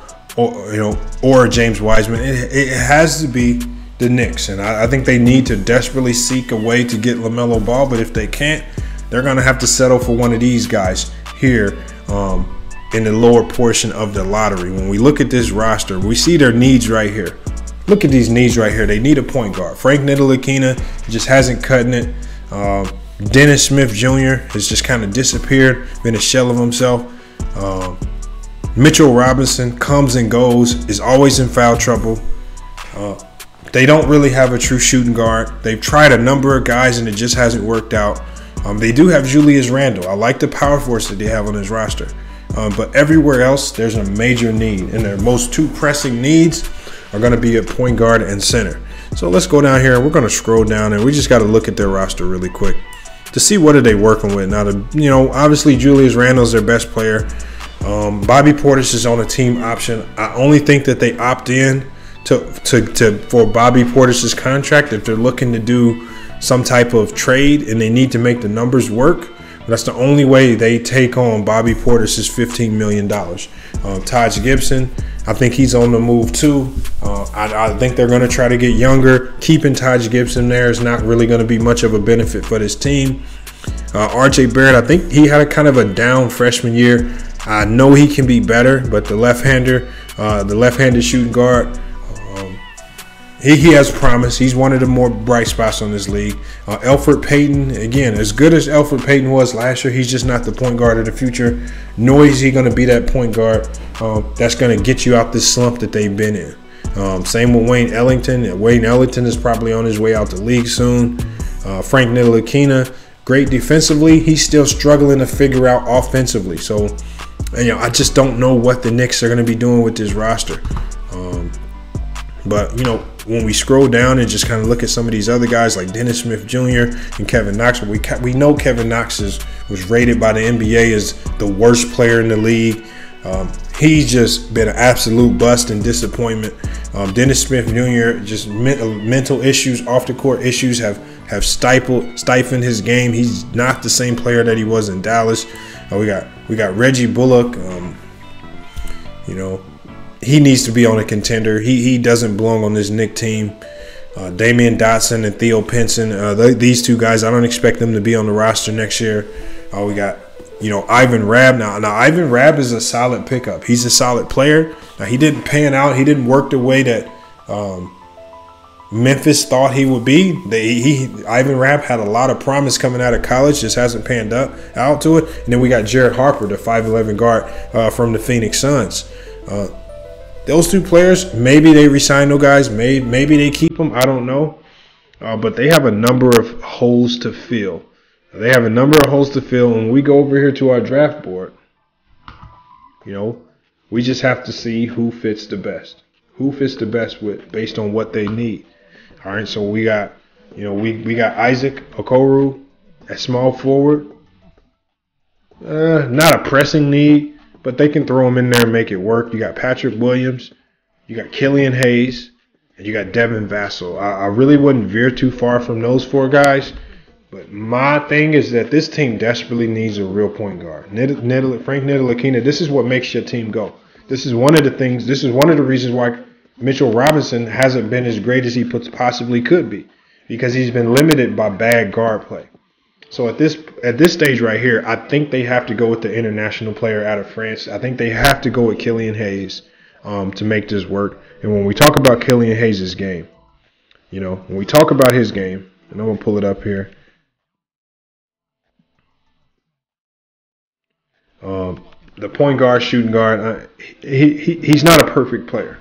or James Wiseman, it has to be the Knicks. And I think they need to desperately seek a way to get LaMelo Ball. But if they can't, they're going to have to settle for one of these guys here in the lower portion of the lottery. When we look at this roster, we see their needs right here. Look at these needs right here. They need a point guard. Frank Ntilikina just hasn't cutting it. Dennis Smith Jr. has just kind of disappeared, been a shell of himself. Mitchell Robinson comes and goes, is always in foul trouble. They don't really have a true shooting guard. They've tried a number of guys and it just hasn't worked out. They do have Julius Randle. I like the power force that they have on this roster. But everywhere else, there's a major need. And their most 2 pressing needs are going to be at point guard and center. So let's go down here and we're going to scroll down, and we just got to look at their roster really quick to see what are they working with. Now, obviously Julius Randle's their best player. Bobby Portis is on a team option. I only think that they opt in for Bobby Portis's contract if they're looking to do some type of trade and they need to make the numbers work. That's the only way they take on Bobby Portis's $15 million. Taj Gibson, I think he's on the move too. I think they're going to try to get younger. Keeping Taj Gibson there is not really going to be much of a benefit for this team. RJ Barrett, I think he had a kind of a down freshman year. I know he can be better, but the left-handed shooting guard, he has promise. He's one of the more bright spots on this league. Elfrid Payton, again, as good as Elfrid Payton was last year, he's just not the point guard of the future. Nor is he going to be that point guard that's going to get you out this slump that they've been in. Same with Wayne Ellington. Wayne Ellington is probably on his way out the league soon. Frank Ntilikina, great defensively. He's still struggling to figure out offensively. So, I just don't know what the Knicks are going to be doing with this roster. But, when we scroll down and just kind of look at some of these other guys like Dennis Smith Jr. and Kevin Knox, we know Kevin Knox was rated by the NBA as the worst player in the league. He's just been an absolute bust and disappointment. Dennis Smith Jr. just mental issues, off the court issues have stifled his game. He's not the same player that he was in Dallas. We got Reggie Bullock. He needs to be on a contender. He doesn't belong on this Knicks team. Damian Dotson and Theo Pinson, these two guys, I don't expect them to be on the roster next year. We got Ivan Rabb. Now Ivan Rabb is a solid pickup. He's a solid player. Now he didn't pan out. He didn't work the way that Memphis thought he would be. Ivan Rabb had a lot of promise coming out of college, just hasn't panned out to it. And then we got Jared Harper, the 5'11" guard from the Phoenix Suns. Those two players, maybe they resign those guys, maybe they keep them. I don't know, but they have a number of holes to fill. When we go over here to our draft board, we just have to see who fits the best. Based on what they need. All right, so we got, we got Isaac Okoro at small forward. Not a pressing need, but they can throw him in there and make it work. You got Patrick Williams, you got Killian Hayes, and you got Devin Vassell. I really wouldn't veer too far from those four guys. But my thing is that this team desperately needs a real point guard. Frank Ntilikina, this is what makes your team go. This is one of the reasons why Mitchell Robinson hasn't been as great as he possibly could be, because he's been limited by bad guard play. So at this stage right here, I think they have to go with the international player out of France. I think they have to go with Killian Hayes to make this work. And when we talk about Killian Hayes' game, when we talk about his game, and I'm going to pull it up here. The point guard, shooting guard, he's not a perfect player,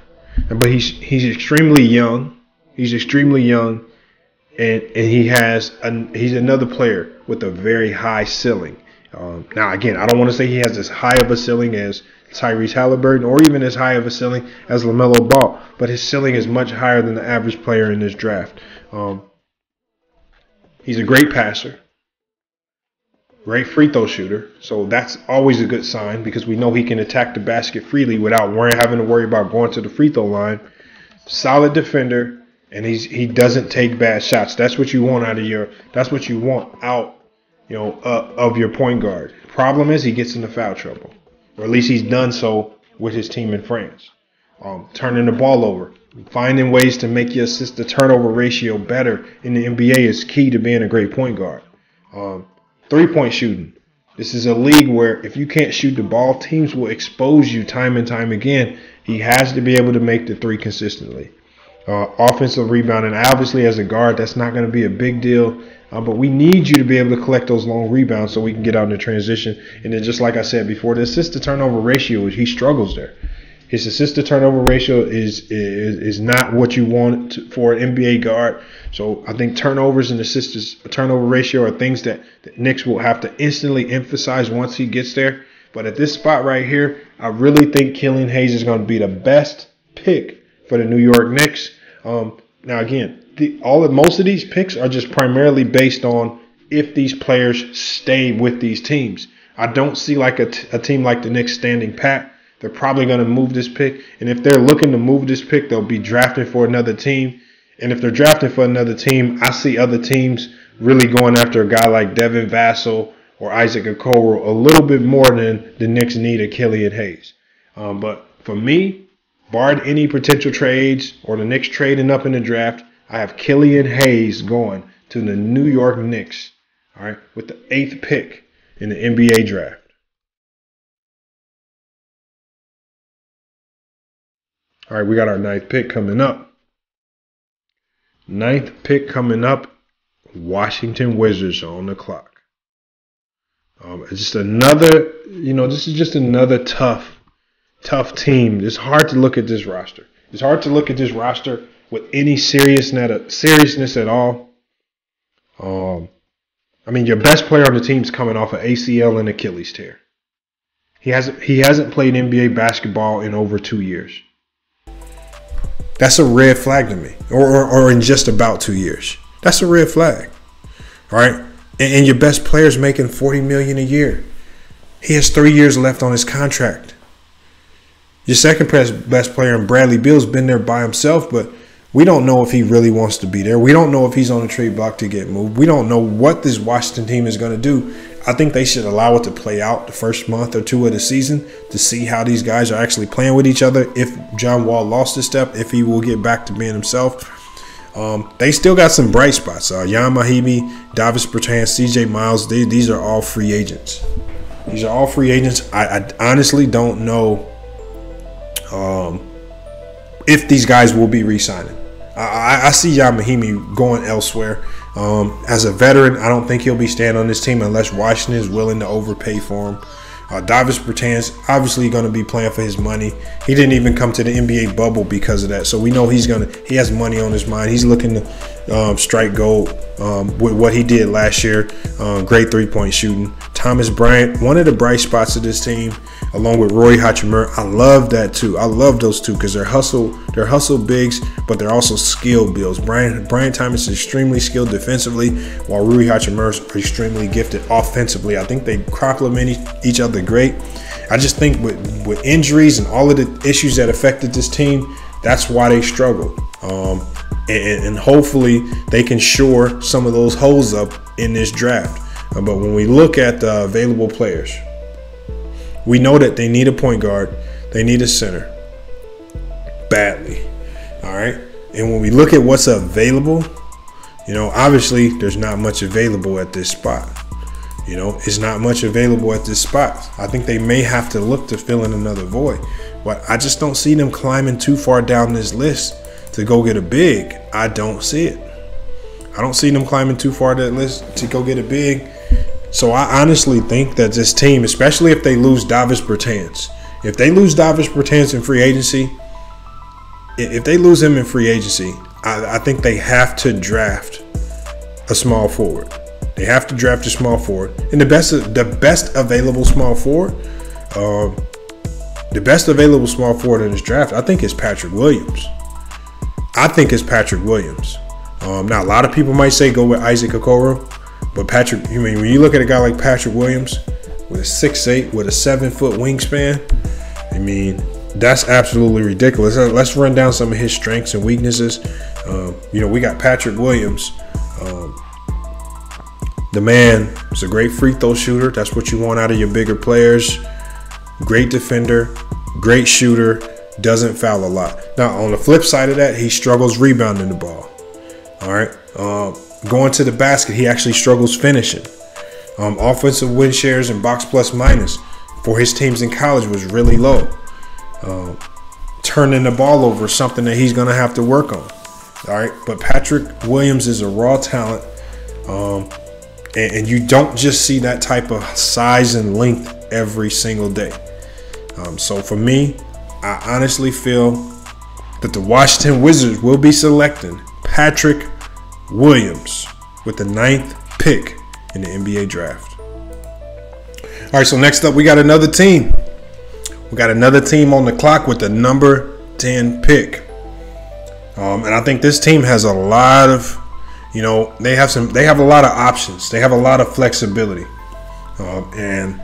but he's extremely young. And he's another player with a very high ceiling. Now, again, I don't want to say he has as high of a ceiling as Tyrese Halliburton or even as high of a ceiling as LaMelo Ball, but his ceiling is much higher than the average player in this draft. He's a great passer, great free throw shooter, so that's always a good sign because we know he can attack the basket freely without having to worry about going to the free throw line. Solid defender. And he doesn't take bad shots. That's what you want out of your point guard. Problem is he gets into foul trouble, or at least he's done so with his team in France. Turning the ball over, finding ways to make your assist to turnover ratio better in the NBA is key to being a great point guard. 3-point shooting. This is a league where if you can't shoot the ball, teams will expose you time and time again. He has to be able to make the three consistently. Offensive rebounding, obviously as a guard, that's not going to be a big deal. But we need you to be able to collect those long rebounds so we can get out in the transition. And then just like I said before, the assist-to-turnover ratio, he struggles there. His assist-to-turnover ratio is not what you want for an NBA guard. So I think turnovers and assist-to-turnover ratio are things that the Knicks will have to instantly emphasize once he gets there. But at this spot right here, I really think Killian Hayes is going to be the best pick for the New York Knicks. Now again, most of these picks are just primarily based on if these players stay with these teams. I don't see like a team like the Knicks standing pat. They're probably going to move this pick, and if they're looking to move this pick, they'll be drafting for another team. And if they're drafting for another team, I see other teams really going after a guy like Devin Vassell or Isaac Okoro a little bit more than the Knicks need a Killian Hayes. But for me, barred any potential trades or the Knicks trading up in the draft, I have Killian Hayes going to the New York Knicks, all right, with the 8th pick in the NBA draft. All right, we got our 9th pick coming up. 9th pick coming up, Washington Wizards on the clock. It's just another, this is just another tough team. It's hard to look at this roster. It's hard to look at this roster with any seriousness at all. I mean, your best player on the team is coming off an ACL and Achilles tear. He hasn't played NBA basketball in over 2 years. That's a red flag to me. Or in just about 2 years. That's a red flag. All right? And your best player is making $40 million a year. He has 3 years left on his contract. Your second best player, Bradley Beal, has been there by himself, but we don't know if he really wants to be there. We don't know if he's on the trade block to get moved. We don't know what this Washington team is going to do. I think they should allow it to play out the first month or two of the season to see how these guys are actually playing with each other. If John Wall lost a step, if he will get back to being himself. They still got some bright spots. Jan Mahimi, Davis Bertans, CJ Miles, these are all free agents. These are all free agents. I honestly don't know if these guys will be re-signing. I see Jan Mahimi going elsewhere. As a veteran, I don't think he'll be staying on this team unless Washington is willing to overpay for him. Davis Bertans obviously going to be playing for his money. He didn't even come to the NBA bubble because of that, so we know he has money on his mind. He's looking to strike gold with what he did last year. Great three-point shooting. Thomas Bryant, one of the bright spots of this team, along with Roy Hachimura. I love that too. I love those two because they're hustle bigs, but they're also skill builds. Brian Thomas is extremely skilled defensively, while Rui Hachimura is extremely gifted offensively. I think they complement each other great. I just think with injuries and all of the issues that affected this team, that's why they struggled. And hopefully they can shore some of those holes up in this draft. But when we look at the available players, we know that they need a point guard. They need a center badly. All right. And when we look at what's available, obviously there's not much available at this spot. It's not much available at this spot. I think they may have to look to fill in another void. But I just don't see them climbing too far down this list to go get a big. I don't see it. I don't see them climbing too far that list to go get a big. So I honestly think that this team, especially if they lose Davis Bertans, if they lose Davis Bertans in free agency, if they lose him in free agency, I think they have to draft a small forward. They have to draft a small forward. And the best available small forward, in this draft, I think is Patrick Williams. Now, a lot of people might say go with Isaac Okoro. But when you look at a guy like Patrick Williams with a 6'8", with a 7-foot wingspan, that's absolutely ridiculous. Let's run down some of his strengths and weaknesses. We got Patrick Williams. The man is a great free throw shooter. That's what you want out of your bigger players. Great defender, great shooter, doesn't foul a lot. Now, on the flip side of that, he struggles rebounding the ball. All right. Going to the basket, he actually struggles finishing. Offensive win shares and box plus minus for his teams in college was really low. Turning the ball over is something that he's going to have to work on. All right, but Patrick Williams is a raw talent, and you don't just see that type of size and length every single day. So for me, I honestly feel that the Washington Wizards will be selecting Patrick Williams with the 9th pick in the NBA draft. All right, so next up we got another team. We got another team on the clock with the number 10 pick. And I think this team has a lot of, they have a lot of options. They have a lot of flexibility. And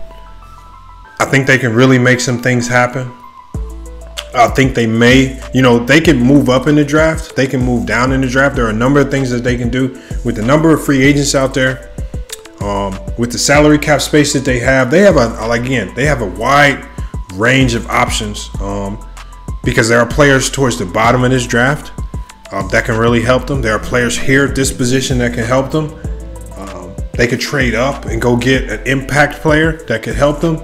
I think they can really make some things happen. I think they may, they can move up in the draft. They can move down in the draft. There are a number of things that they can do with the number of free agents out there. With the salary cap space that they have a wide range of options because there are players towards the bottom of this draft that can really help them. There are players here at this position that can help them. They could trade up and go get an impact player that could help them.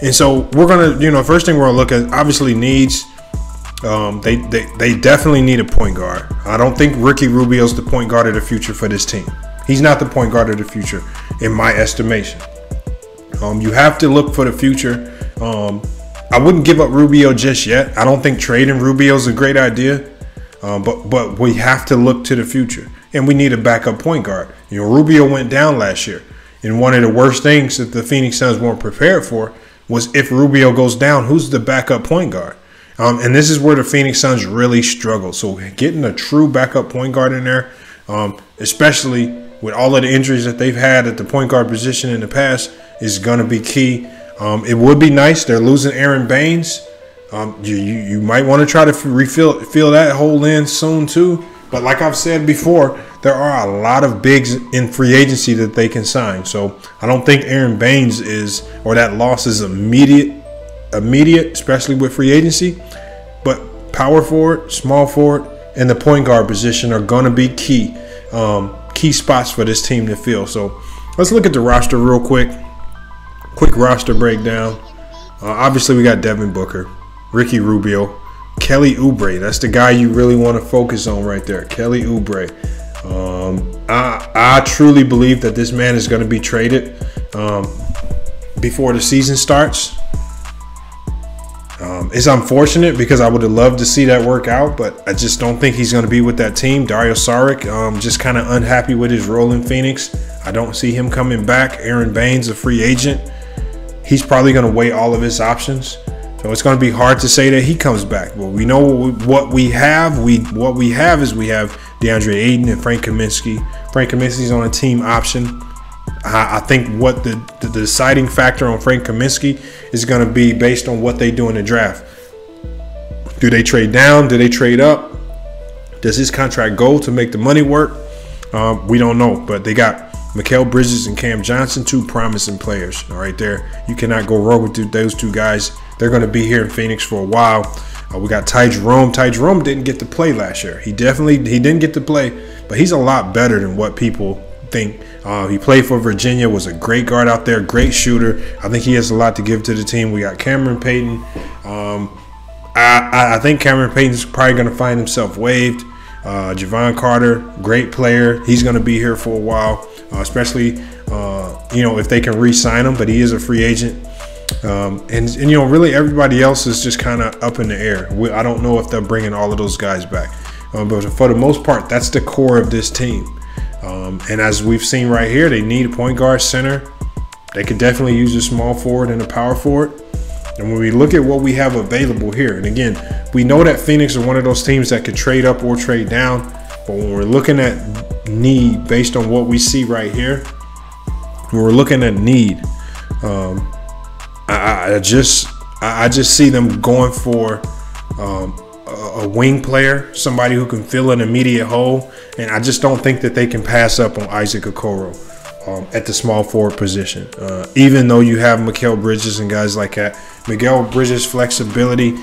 And so we're going to, first thing we're going to look at, obviously needs. They definitely need a point guard. I don't think Ricky Rubio's the point guard of the future for this team. He's not the point guard of the future in my estimation. You have to look for the future. I wouldn't give up Rubio just yet. I don't think trading Rubio is a great idea. But we have to look to the future, and we need a backup point guard. You know, Rubio went down last year, and one of the worst things that the Phoenix Suns weren't prepared for was if Rubio goes down, who's the backup point guard? And this is where the Phoenix Suns really struggle. So getting a true backup point guard in there, especially with all of the injuries that they've had at the point guard position in the past, is going to be key. It would be nice. They're losing Aaron Baines. You might want to try to fill that hole in soon too. But like I've said before, there are a lot of bigs in free agency that they can sign. So I don't think Aaron Baines that loss is immediate, especially with free agency. But power forward, small forward, and the point guard position are going to be key spots for this team to fill. So let's look at the roster real quick. Quick roster breakdown. Obviously, we got Devin Booker, Ricky Rubio, Kelly Oubre. That's the guy you really want to focus on right there, Kelly Oubre. I truly believe that this man is going to be traded before the season starts. It's unfortunate because I would have loved to see that work out, but I just don't think he's going to be with that team. Dario Saric, just kind of unhappy with his role in Phoenix. I don't see him coming back. Aaron Baines, a free agent. He's probably going to weigh all of his options. So it's going to be hard to say that he comes back. But we know what we have. We have DeAndre Ayton and Frank Kaminsky. Frank Kaminsky's on a team option. I think what the deciding factor on Frank Kaminsky is going to be based on what they do in the draft. Do they trade down? Do they trade up? Does his contract go to make the money work? We don't know. But they got Mikal Bridges and Cam Johnson, two promising players. All right, there. You cannot go wrong with those two guys. They're going to be here in Phoenix for a while. We got Ty Jerome. Ty Jerome didn't get to play last year. He didn't get to play, but he's a lot better than what people think. He played for Virginia, was a great guard out there, great shooter. I think he has a lot to give to the team. We got Cameron Payton. I think Cameron Payton's probably going to find himself waived. Javon Carter, great player. He's going to be here for a while, especially if they can re-sign him, but he is a free agent. Really everybody else is just kind of up in the air. I don't know if they're bringing all of those guys back. But for the most part, that's the core of this team. And as we've seen right here, they need a point guard, center. They could definitely use a small forward and a power forward. And when we look at what we have available here, and again, we know that Phoenix are one of those teams that could trade up or trade down. But when we're looking at need based on what we see right here, when we're looking at need, I just see them going for a wing player, somebody who can fill an immediate hole, and I just don't think that they can pass up on Isaac Okoro at the small forward position. Even though you have Mikal Bridges and guys like that, Mikal Bridges' flexibility,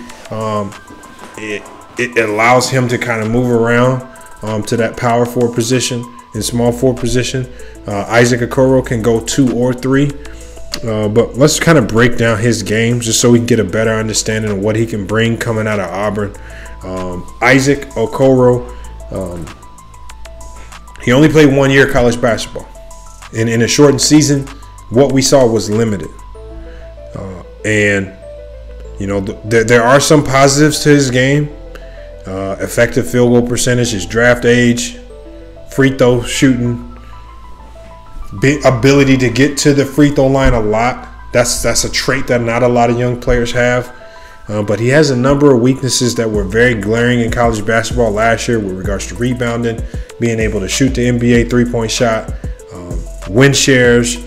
it allows him to kind of move around to that power forward position and small forward position. Isaac Okoro can go 2 or 3. But let's kind of break down his game just so we can get a better understanding of what he can bring coming out of Auburn. Isaac Okoro, he only played 1 year college basketball. And in a shortened season, what we saw was limited. There are some positives to his game. Effective field goal percentage, his draft age, free throw shooting, ability to get to the free throw line a lot. That's a trait that not a lot of young players have. But he has a number of weaknesses that were very glaring in college basketball last year with regards to rebounding, being able to shoot the NBA three-point shot, win shares.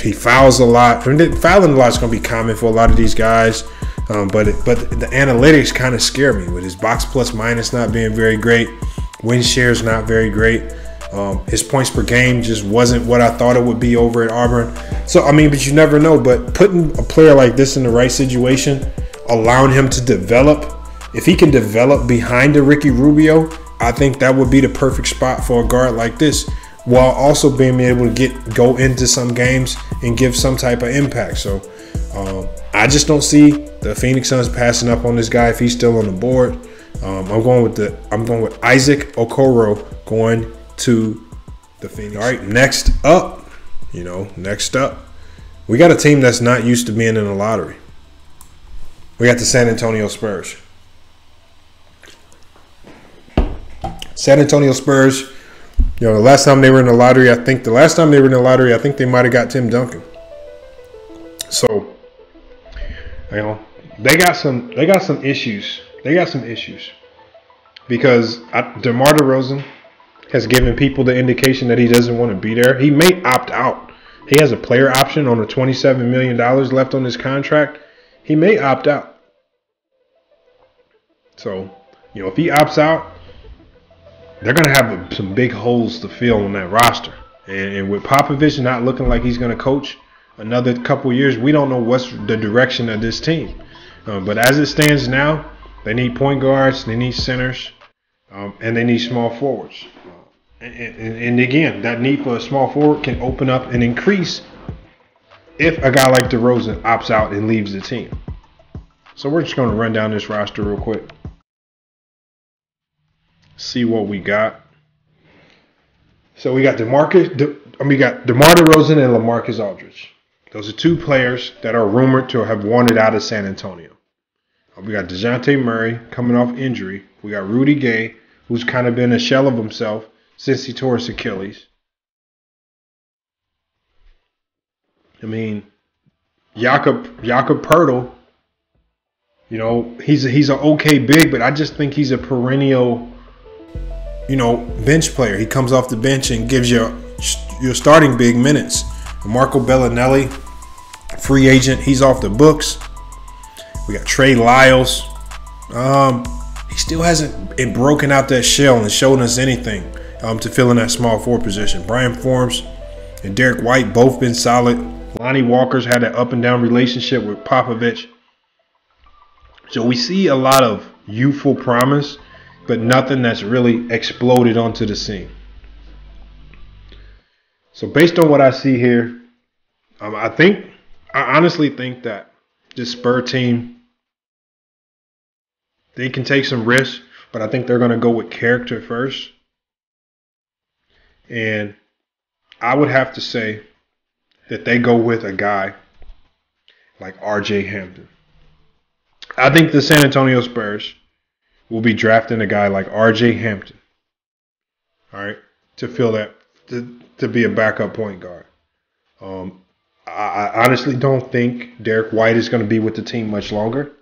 He fouls a lot. Fouling a lot is going to be common for a lot of these guys. But the analytics kind of scare me with his box plus minus not being very great, win shares not very great. His points per game just wasn't what I thought it would be over at Auburn. So, but you never know. But putting a player like this in the right situation, allowing him to develop, if he can develop behind a Ricky Rubio, I think that would be the perfect spot for a guard like this, while also being able to go into some games and give some type of impact. So, I just don't see the Phoenix Suns passing up on this guy if he's still on the board. I'm going with Isaac Okoro going to the Phoenix. All right, next up, we got a team that's not used to being in the lottery. We got the San Antonio Spurs. San Antonio Spurs, you know, the last time they were in the lottery, I think they might have got Tim Duncan. So, you know, they got some issues. Because DeMar DeRozan has given people the indication that he doesn't want to be there. He may opt out. He has a player option on the $27 million left on his contract. He may opt out. So, you know, if he opts out, they're going to have some big holes to fill on that roster. And with Popovich not looking like he's going to coach another couple years, we don't know what's the direction of this team. But as it stands now, they need point guards, they need centers, and they need small forwards. And again, that need for a small forward can open up and increase if a guy like DeRozan opts out and leaves the team. So we're just going to run down this roster real quick. See what we got. So we got DeMar DeRozan and LaMarcus Aldridge. Those are two players that are rumored to have wanted out of San Antonio. We got DeJounte Murray coming off injury. We got Rudy Gay, who's kind of been a shell of himself since he tore his Achilles. I mean, Jakob Poeltl, you know, he's an okay big, but I just think he's a perennial, you know, bench player. He comes off the bench and gives you your starting big minutes. Marco Bellinelli, free agent, he's off the books. We got Trey Lyles. He still hasn't broken out that shell and shown us anything to fill in that small forward position. Brian Forms and Derek White both been solid. Lonnie Walker's had an up and down relationship with Popovich. So we see a lot of youthful promise, but nothing that's really exploded onto the scene. So based on what I see here, I honestly think that this Spur team, they can take some risks, but I think they're going to go with character first. And I would have to say that they go with a guy like R.J. Hampton. I think the San Antonio Spurs will be drafting a guy like R.J. Hampton, all right, to fill that, to be a backup point guard. I honestly don't think Derek White is going to be with the team much longer.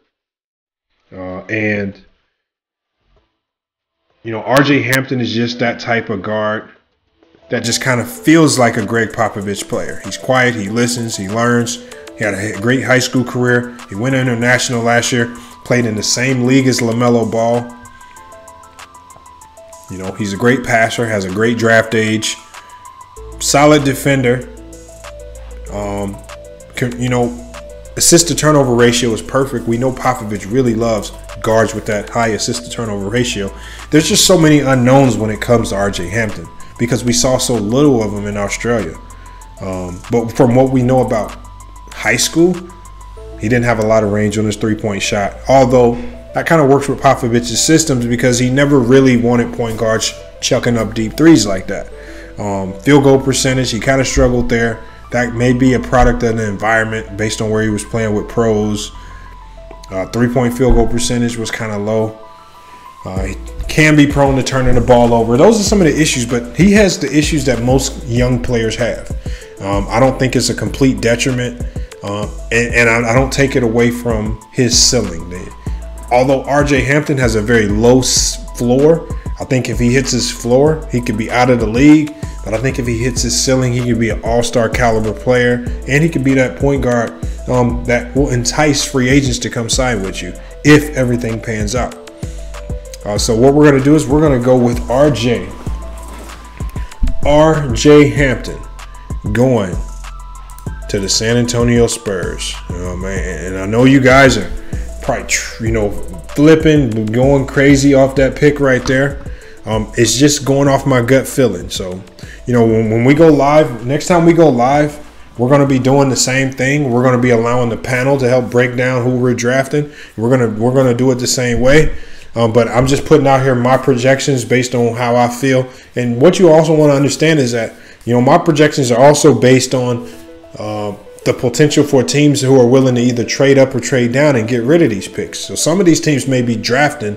And, you know, R.J. Hampton is just that type of guard that just kind of feels like a Greg Popovich player. He's quiet, he listens, he learns. He had a great high school career. He went international last year, played in the same league as LaMelo Ball. You know, he's a great passer, has a great draft age, solid defender. You know, assist to turnover ratio is perfect. We know Popovich really loves guards with that high assist to turnover ratio. There's just so many unknowns when it comes to R.J. Hampton because we saw so little of him in Australia. But from what we know about high school, he didn't have a lot of range on his three-point shot. Although that kind of works with Popovich's systems because he never really wanted point guards chucking up deep threes like that. Field goal percentage, he kind of struggled there. That may be a product of the environment based on where he was playing with pros. Three-point field goal percentage was kind of low. He can be prone to turning the ball over. Those are some of the issues, but he has the issues that most young players have. I don't think it's a complete detriment, and I don't take it away from his ceiling. Although R.J. Hampton has a very low floor, I think if he hits his floor, he could be out of the league. But I think if he hits his ceiling, he could be an all-star caliber player, and he could be that point guard that will entice free agents to come sign with you if everything pans out. So what we're going to do is we're going to go with R.J. Hampton going to the San Antonio Spurs. Oh, man. And I know you guys are probably, flipping, going crazy off that pick right there. It's just going off my gut feeling. So, when we go live, next time we go live, we're going to be doing the same thing. We're going to be allowing the panel to help break down who we're drafting. We're going to do it the same way. But I'm just putting out here my projections based on how I feel. And what you also want to understand is that, my projections are also based on the potential for teams who are willing to either trade up or trade down and get rid of these picks. So some of these teams may be drafting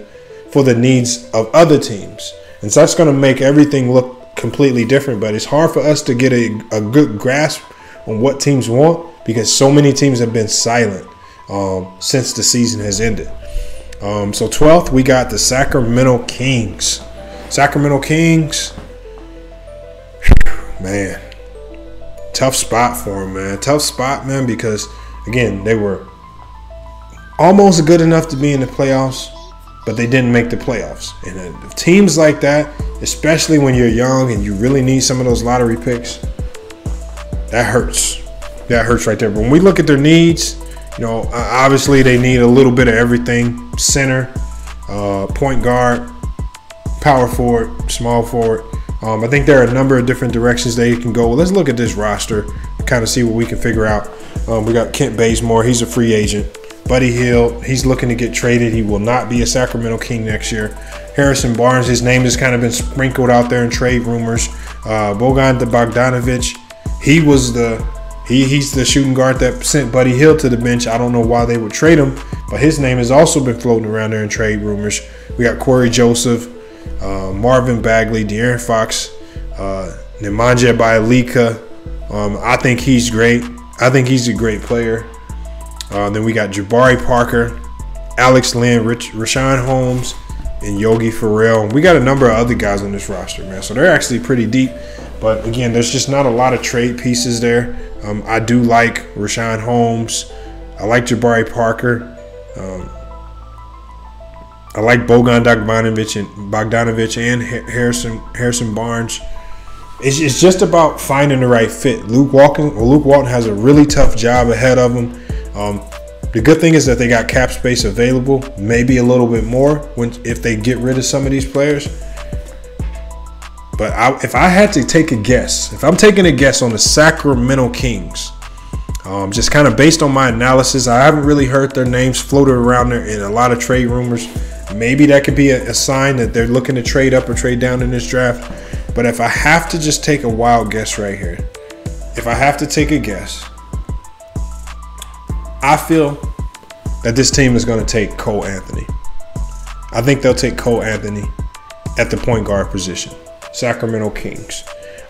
for the needs of other teams. And so that's going to make everything look completely different. But it's hard for us to get a good grasp on what teams want because so many teams have been silent since the season has ended. So 12th, we got the Sacramento Kings. Sacramento Kings, man, tough spot for them, man. Tough spot, man, because, again, they were almost good enough to be in the playoffs, but they didn't make the playoffs. And teams like that, especially when you're young and you really need some of those lottery picks, that hurts. That hurts right there. But when we look at their needs, obviously they need a little bit of everything. Center, point guard, power forward, small forward. I think there are a number of different directions they can go. Let's look at this roster and kind of see what we can figure out. We got Kent Bazemore. He's a free agent. Buddy Hield, he's looking to get traded. He will not be a Sacramento King next year. Harrison Barnes, his name has kind of been sprinkled out there in trade rumors. Bogan Bogdanovic, he's the shooting guard that sent Buddy Hield to the bench. I don't know why they would trade him, but his name has also been floating around there in trade rumors. We got Corey Joseph, Marvin Bagley, De'Aaron Fox, Nemanja Bjelica. I think he's great. I think he's a great player. Then we got Jabari Parker, Alex Len, Rashawn Holmes, and Yogi Ferrell. We got a number of other guys on this roster, man. So they're actually pretty deep. But, again, there's just not a lot of trade pieces there. I do like Rashawn Holmes. I like Jabari Parker. I like Bogan Bogdanovic and Harrison Barnes. It's just about finding the right fit. Luke Walton has a really tough job ahead of him. The good thing is that they got cap space available, maybe a little bit more if they get rid of some of these players. But if I had to take a guess, if I'm taking a guess on the Sacramento Kings, just kind of based on my analysis, I haven't really heard their names floated around there in a lot of trade rumors. Maybe that could be a sign that they're looking to trade up or trade down in this draft. But if I have to just take a wild guess right here, if I have to take a guess, I feel that this team is going to take Cole Anthony. I think they'll take Cole Anthony at the point guard position. Sacramento Kings.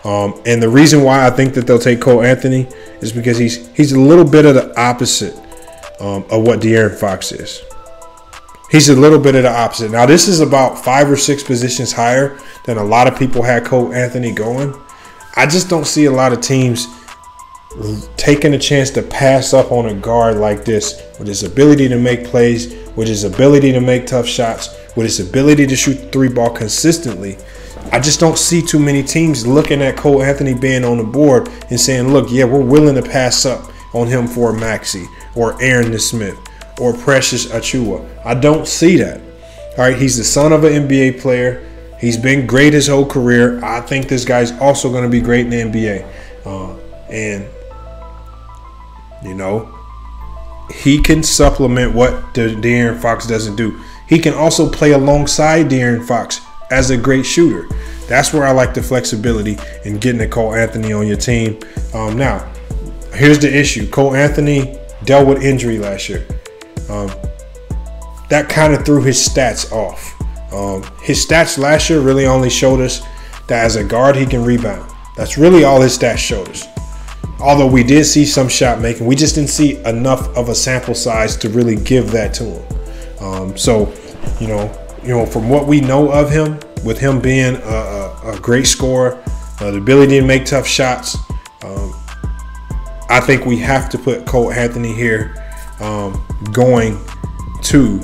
And the reason why I think that they'll take Cole Anthony is because he's a little bit of the opposite of what De'Aaron Fox is. He's a little bit of the opposite. Now, this is about 5 or 6 positions higher than a lot of people had Cole Anthony going. I just don't see a lot of teams taking a chance to pass up on a guard like this with his ability to make plays, with his ability to make tough shots, with his ability to shoot the 3-ball consistently. I just don't see too many teams looking at Cole Anthony being on the board and saying, look, yeah, we're willing to pass up on him for Maxey or Aaron Smith or Precious Achiuwa. I don't see that. All right, he's the son of an NBA player. He's been great his whole career. I think this guy's also going to be great in the NBA. He can supplement what De'Aaron Fox doesn't do. He can also play alongside De'Aaron Fox as a great shooter. That's where I like the flexibility in getting a Cole Anthony on your team. Now, here's the issue. Cole Anthony dealt with injury last year. That kind of threw his stats off. His stats last year really only showed us that as a guard he can rebound. That's really all his stats showed us. Although we did see some shot making, we just didn't see enough of a sample size to really give that to him. From what we know of him, with him being a great scorer, the ability to make tough shots, I think we have to put Cole Anthony here going to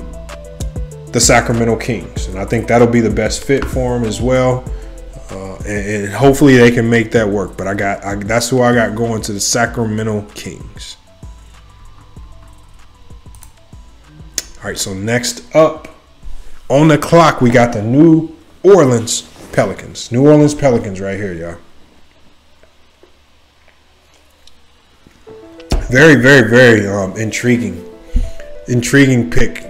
the Sacramento Kings. And I think that'll be the best fit for him as well. And hopefully they can make that work. But that's who I got going to the Sacramento Kings. All right, so next up on the clock, we got the New Orleans Pelicans. New Orleans Pelicans right here, y'all. Very, very, very intriguing. Intriguing pick.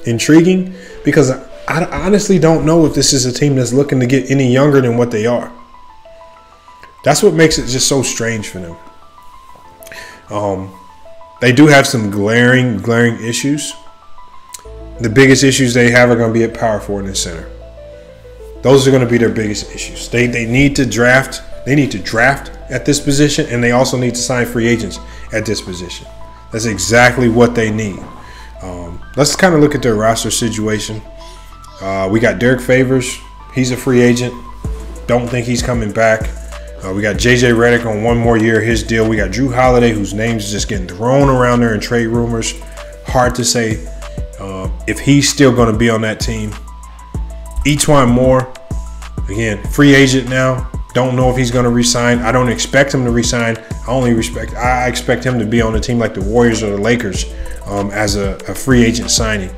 Intriguing because I honestly don't know if this is a team that's looking to get any younger than what they are. That's what makes it just so strange for them. They do have some glaring issues. The biggest issues they have are going to be at power forward and center. Those are going to be their biggest issues. They need to draft. They need to draft at this position, and they also need to sign free agents at this position. That's exactly what they need. Let's kind of look at their roster situation. We got Derek Favors. He's a free agent. Don't think he's coming back. We got JJ Redick on 1 more year of his deal. We got Drew Holiday, whose name's just getting thrown around there in trade rumors. Hard to say if he's still going to be on that team. E'Twaun Moore, again, free agent now. Don't know if he's going to resign. I don't expect him to resign. I expect him to be on a team like the Warriors or the Lakers as a free agent signing.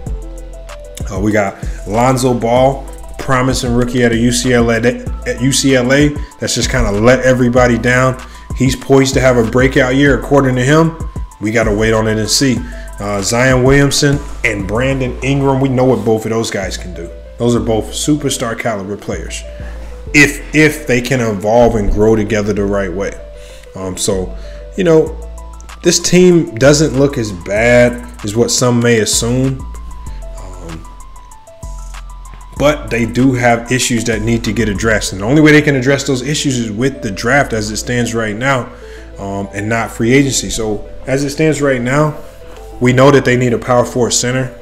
We got Lonzo Ball, promising rookie at UCLA. That's just kind of let everybody down. He's poised to have a breakout year, according to him. We got to wait on it and see. Zion Williamson and Brandon Ingram, we know what both of those guys can do. Those are both superstar caliber players if they can evolve and grow together the right way. So, you know, this team doesn't look as bad as what some may assume. But they do have issues that need to get addressed. And the only way they can address those issues is with the draft as it stands right now, and not free agency. So as it stands right now, we know that they need a power forward center.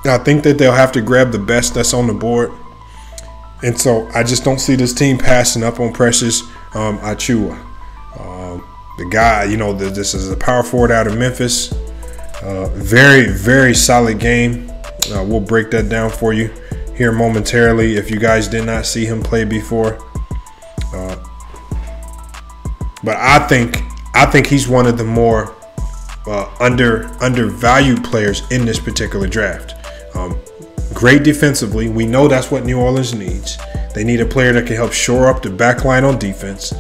I think that they'll have to grab the best that's on the board. And so I just don't see this team passing up on Precious Achiuwa. The guy, you know, this is a power forward out of Memphis. Very, very solid game. We'll break that down for you here momentarily if you guys did not see him play before. But I think he's one of the more undervalued players in this particular draft. Great defensively. We know that's what New Orleans needs. They need a player that can help shore up the back line on defense.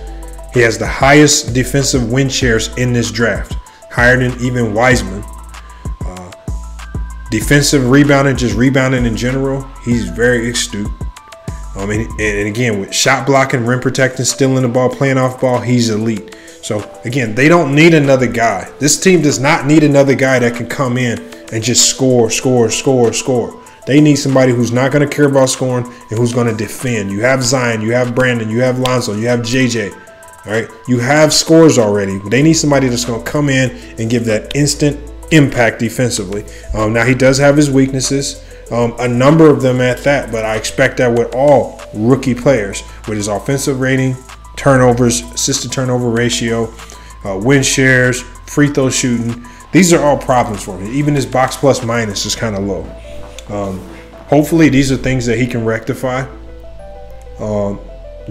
He has the highest defensive win shares in this draft, higher than even Wiseman. Defensive rebounding, just rebounding in general, he's very astute. And again, with shot blocking, rim protecting, stealing the ball, playing off ball, he's elite. So again, they don't need another guy. This team does not need another guy that can come in and just score. They need somebody who's not going to care about scoring and who's going to defend. You have Zion, you have Brandon, you have Lonzo, you have JJ. All right, you have scores already. They need somebody that's going to come in and give that instant impact defensively. Now he does have his weaknesses, a number of them at that, but I expect that with all rookie players, with his offensive rating, turnovers, assist to turnover ratio, win shares, free throw shooting. These are all problems for him. Even his box plus minus is kind of low. Hopefully these are things that he can rectify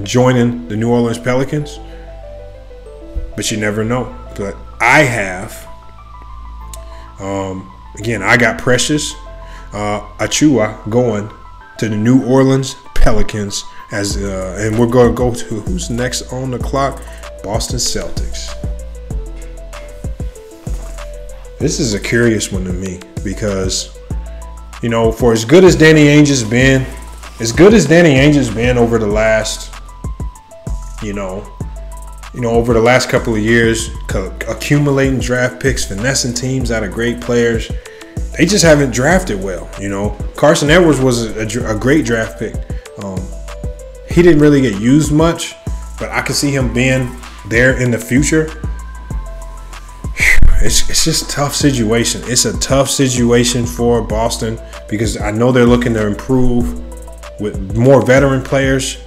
joining the New Orleans Pelicans, but you never know. But I have again, I got Precious Achiuwa going to the New Orleans Pelicans and we're going to go to who's next on the clock? Boston Celtics. This is a curious one to me because, you know, for as good as Danny Ainge has been, over the last, over the last couple of years, accumulating draft picks, finessing teams out of great players, they just haven't drafted well. You know, Carson Edwards was a great draft pick. He didn't really get used much, but I could see him being there in the future. It's just a tough situation. It's a tough situation for Boston because I know they're looking to improve with more veteran players,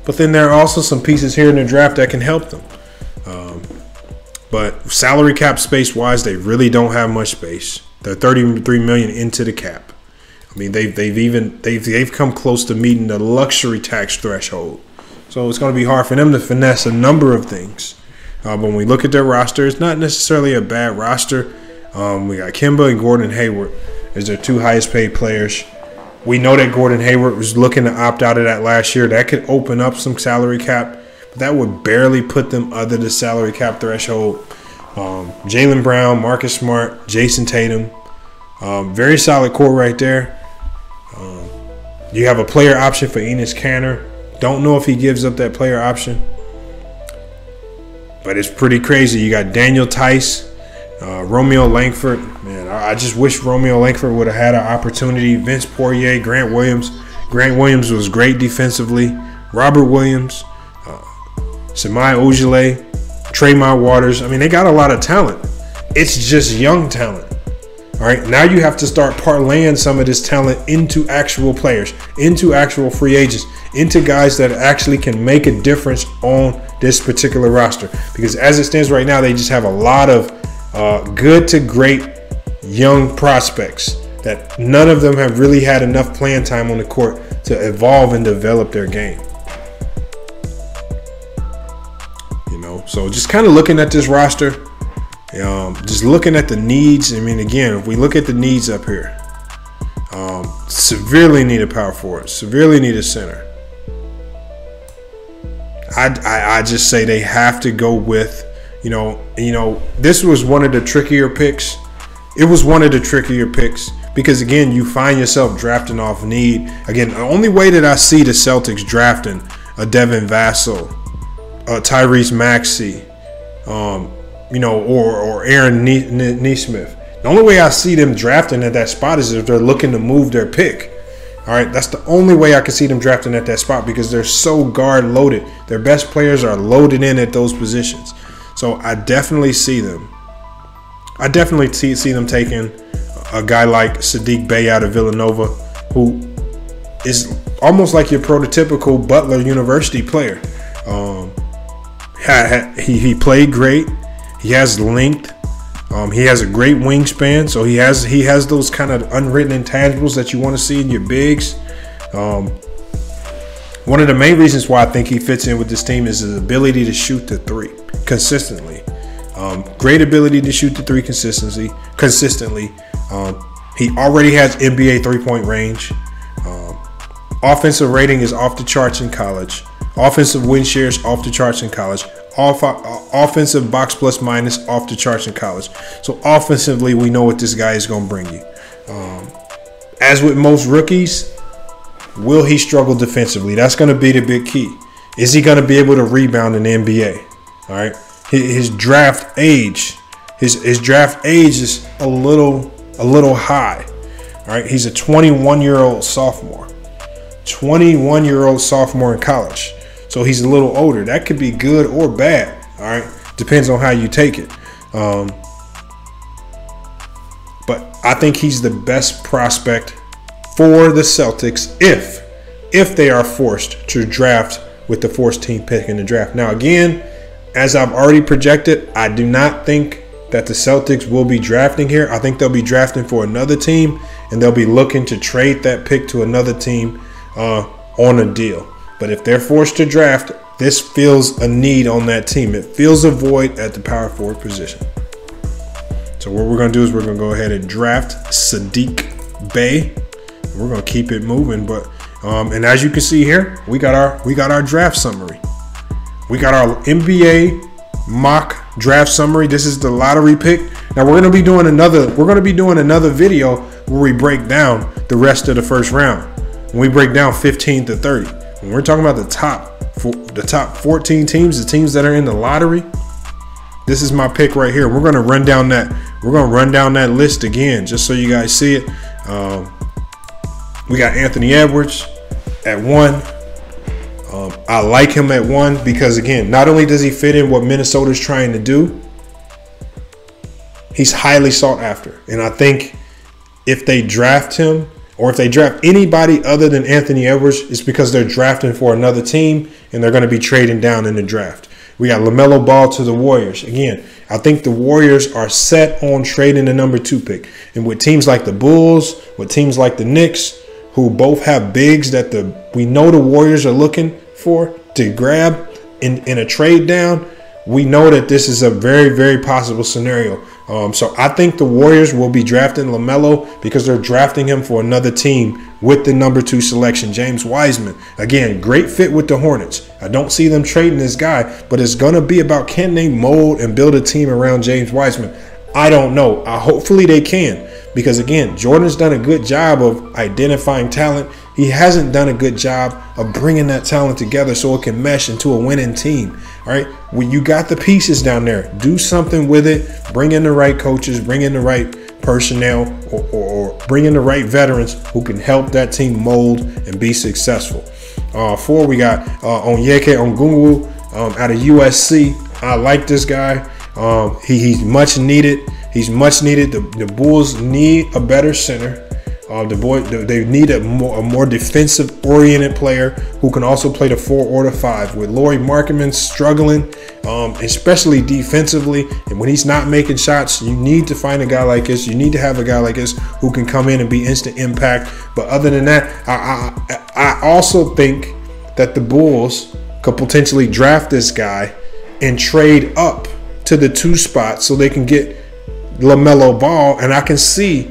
but then there are also some pieces here in the draft that can help them. But salary cap space wise, they really don't have much space. They're $33 million into the cap. I mean, they've come close to meeting the luxury tax threshold. So it's going to be hard for them to finesse a number of things. But when we look at their roster, it's not necessarily a bad roster. We got Kemba and Gordon Hayward as their two highest paid players. We know that Gordon Hayward was looking to opt out of that last year. That could open up some salary cap, but that would barely put them under the salary cap threshold. Jaylen Brown, Marcus Smart, Jason Tatum. Very solid core right there. You have a player option for Enes Kanter. Don't know if he gives up that player option. But it's pretty crazy. You got Daniel Tice, Romeo Langford. Man, I just wish Romeo Langford would have had an opportunity. Vince Poirier, Grant Williams. Grant Williams was great defensively. Robert Williams, Samai Ojale, Tremont Waters. I mean, they got a lot of talent. It's just young talent. All right, now you have to start parlaying some of this talent into actual players, into actual free agents, into guys that actually can make a difference on this particular roster. Because as it stands right now, they just have a lot of good to great young prospects that none of them have really had enough playing time on the court to evolve and develop their game. You know, so just kind of looking at this roster, just looking at the needs. I mean, again, if we look at the needs up here, severely need a power forward, severely need a center. I just say they have to go with, you know, this was one of the trickier picks. It was one of the trickier picks because, again, you find yourself drafting off need. Again, the only way that I see the Celtics drafting a Devin Vassell, Tyrese Maxey, you know, or Aaron Nesmith. The only way I see them drafting at that spot is if they're looking to move their pick. All right, that's the only way I can see them drafting at that spot because they're so guard loaded. Their best players are loaded in at those positions. So I definitely see them. I definitely see them taking a guy like Sadiq Bay out of Villanova, who is almost like your prototypical Butler University player. He played great. He has length. He has a great wingspan, so he has those kind of unwritten intangibles that you want to see in your bigs. One of the main reasons why I think he fits in with this team is his ability to shoot the three consistently. Great ability to shoot the three consistently. He already has NBA three-point range. Offensive rating is off the charts in college. Offensive win shares off the charts in college. Offensive box plus minus off the charts in college. So offensively, we know what this guy is going to bring you. As with most rookies, will he struggle defensively? That's going to be the big key. Is he going to be able to rebound in the NBA? All right. His draft age, his draft age is a little high. All right. He's a 21-year-old sophomore. 21-year-old sophomore in college. So he's a little older. That could be good or bad. All right. Depends on how you take it. But I think he's the best prospect for the Celtics if they are forced to draft with the 14th pick in the draft. Now, again, as I've already projected, I do not think that the Celtics will be drafting here. I think they'll be drafting for another team, and they'll be looking to trade that pick to another team on a deal. But if they're forced to draft, this fills a need on that team. It fills a void at the power forward position. So what we're going to do is we're going to go ahead and draft Sadiq Bay. We're going to keep it moving. But and as you can see here, we got our draft summary. We got our NBA mock draft summary. This is the lottery pick. Now we're going to be doing another video where we break down the rest of the first round. When we break down 15 to 30. When we're talking about the top 14 teams, the teams that are in the lottery, this is my pick right here. We're going to run down that list again just so you guys see it. We got Anthony Edwards at 1. I like him at 1 because, again, not only does he fit in what Minnesota's trying to do, he's highly sought after. And I think if they draft him, or if they draft anybody other than Anthony Edwards, it's because they're drafting for another team and they're going to be trading down in the draft. We got LaMelo Ball to the Warriors. Again, I think the Warriors are set on trading the number 2 pick. And with teams like the Bulls, with teams like the Knicks, who both have bigs that we know the Warriors are looking for to grab in a trade down, we know that this is a very, very possible scenario. So I think the Warriors will be drafting LaMelo because they're drafting him for another team with the number 2 selection, James Wiseman. Again, great fit with the Hornets. I don't see them trading this guy, but it's going to be about can they mold and build a team around James Wiseman. I don't know. Hopefully they can because, again, Jordan's done a good job of identifying talent He hasn't done a good job of bringing that talent together so it can mesh into a winning team. All right, when you got the pieces down there, do something with it. Bring in the right coaches, bring in the right personnel, or bring in the right veterans who can help that team mold and be successful. 4, we got Onyeka Ongunwu out of USC. I like this guy. He's much needed. He's much needed. The Bulls need a better center. They need a more defensive-oriented player who can also play the 4 or the 5. With Lauri Markkanen struggling, especially defensively, and when he's not making shots, you need to find a guy like this. You need to have a guy like this who can come in and be instant impact. But other than that, I also think that the Bulls could potentially draft this guy and trade up to the 2 spot so they can get LaMelo Ball, and I can see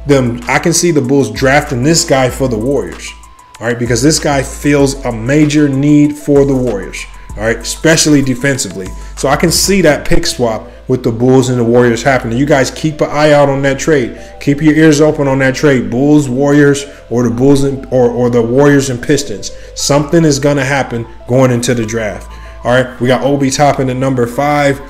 the Bulls drafting this guy for the Warriors. All right, because this guy fills a major need for the Warriors. All right, especially defensively. So I can see that pick swap with the Bulls and the Warriors happening. You guys keep an eye out on that trade. Keep your ears open on that trade. Bulls, Warriors, or the Bulls or the Warriors and Pistons. Something is gonna happen going into the draft. All right, we got Obi Toppin at number 5.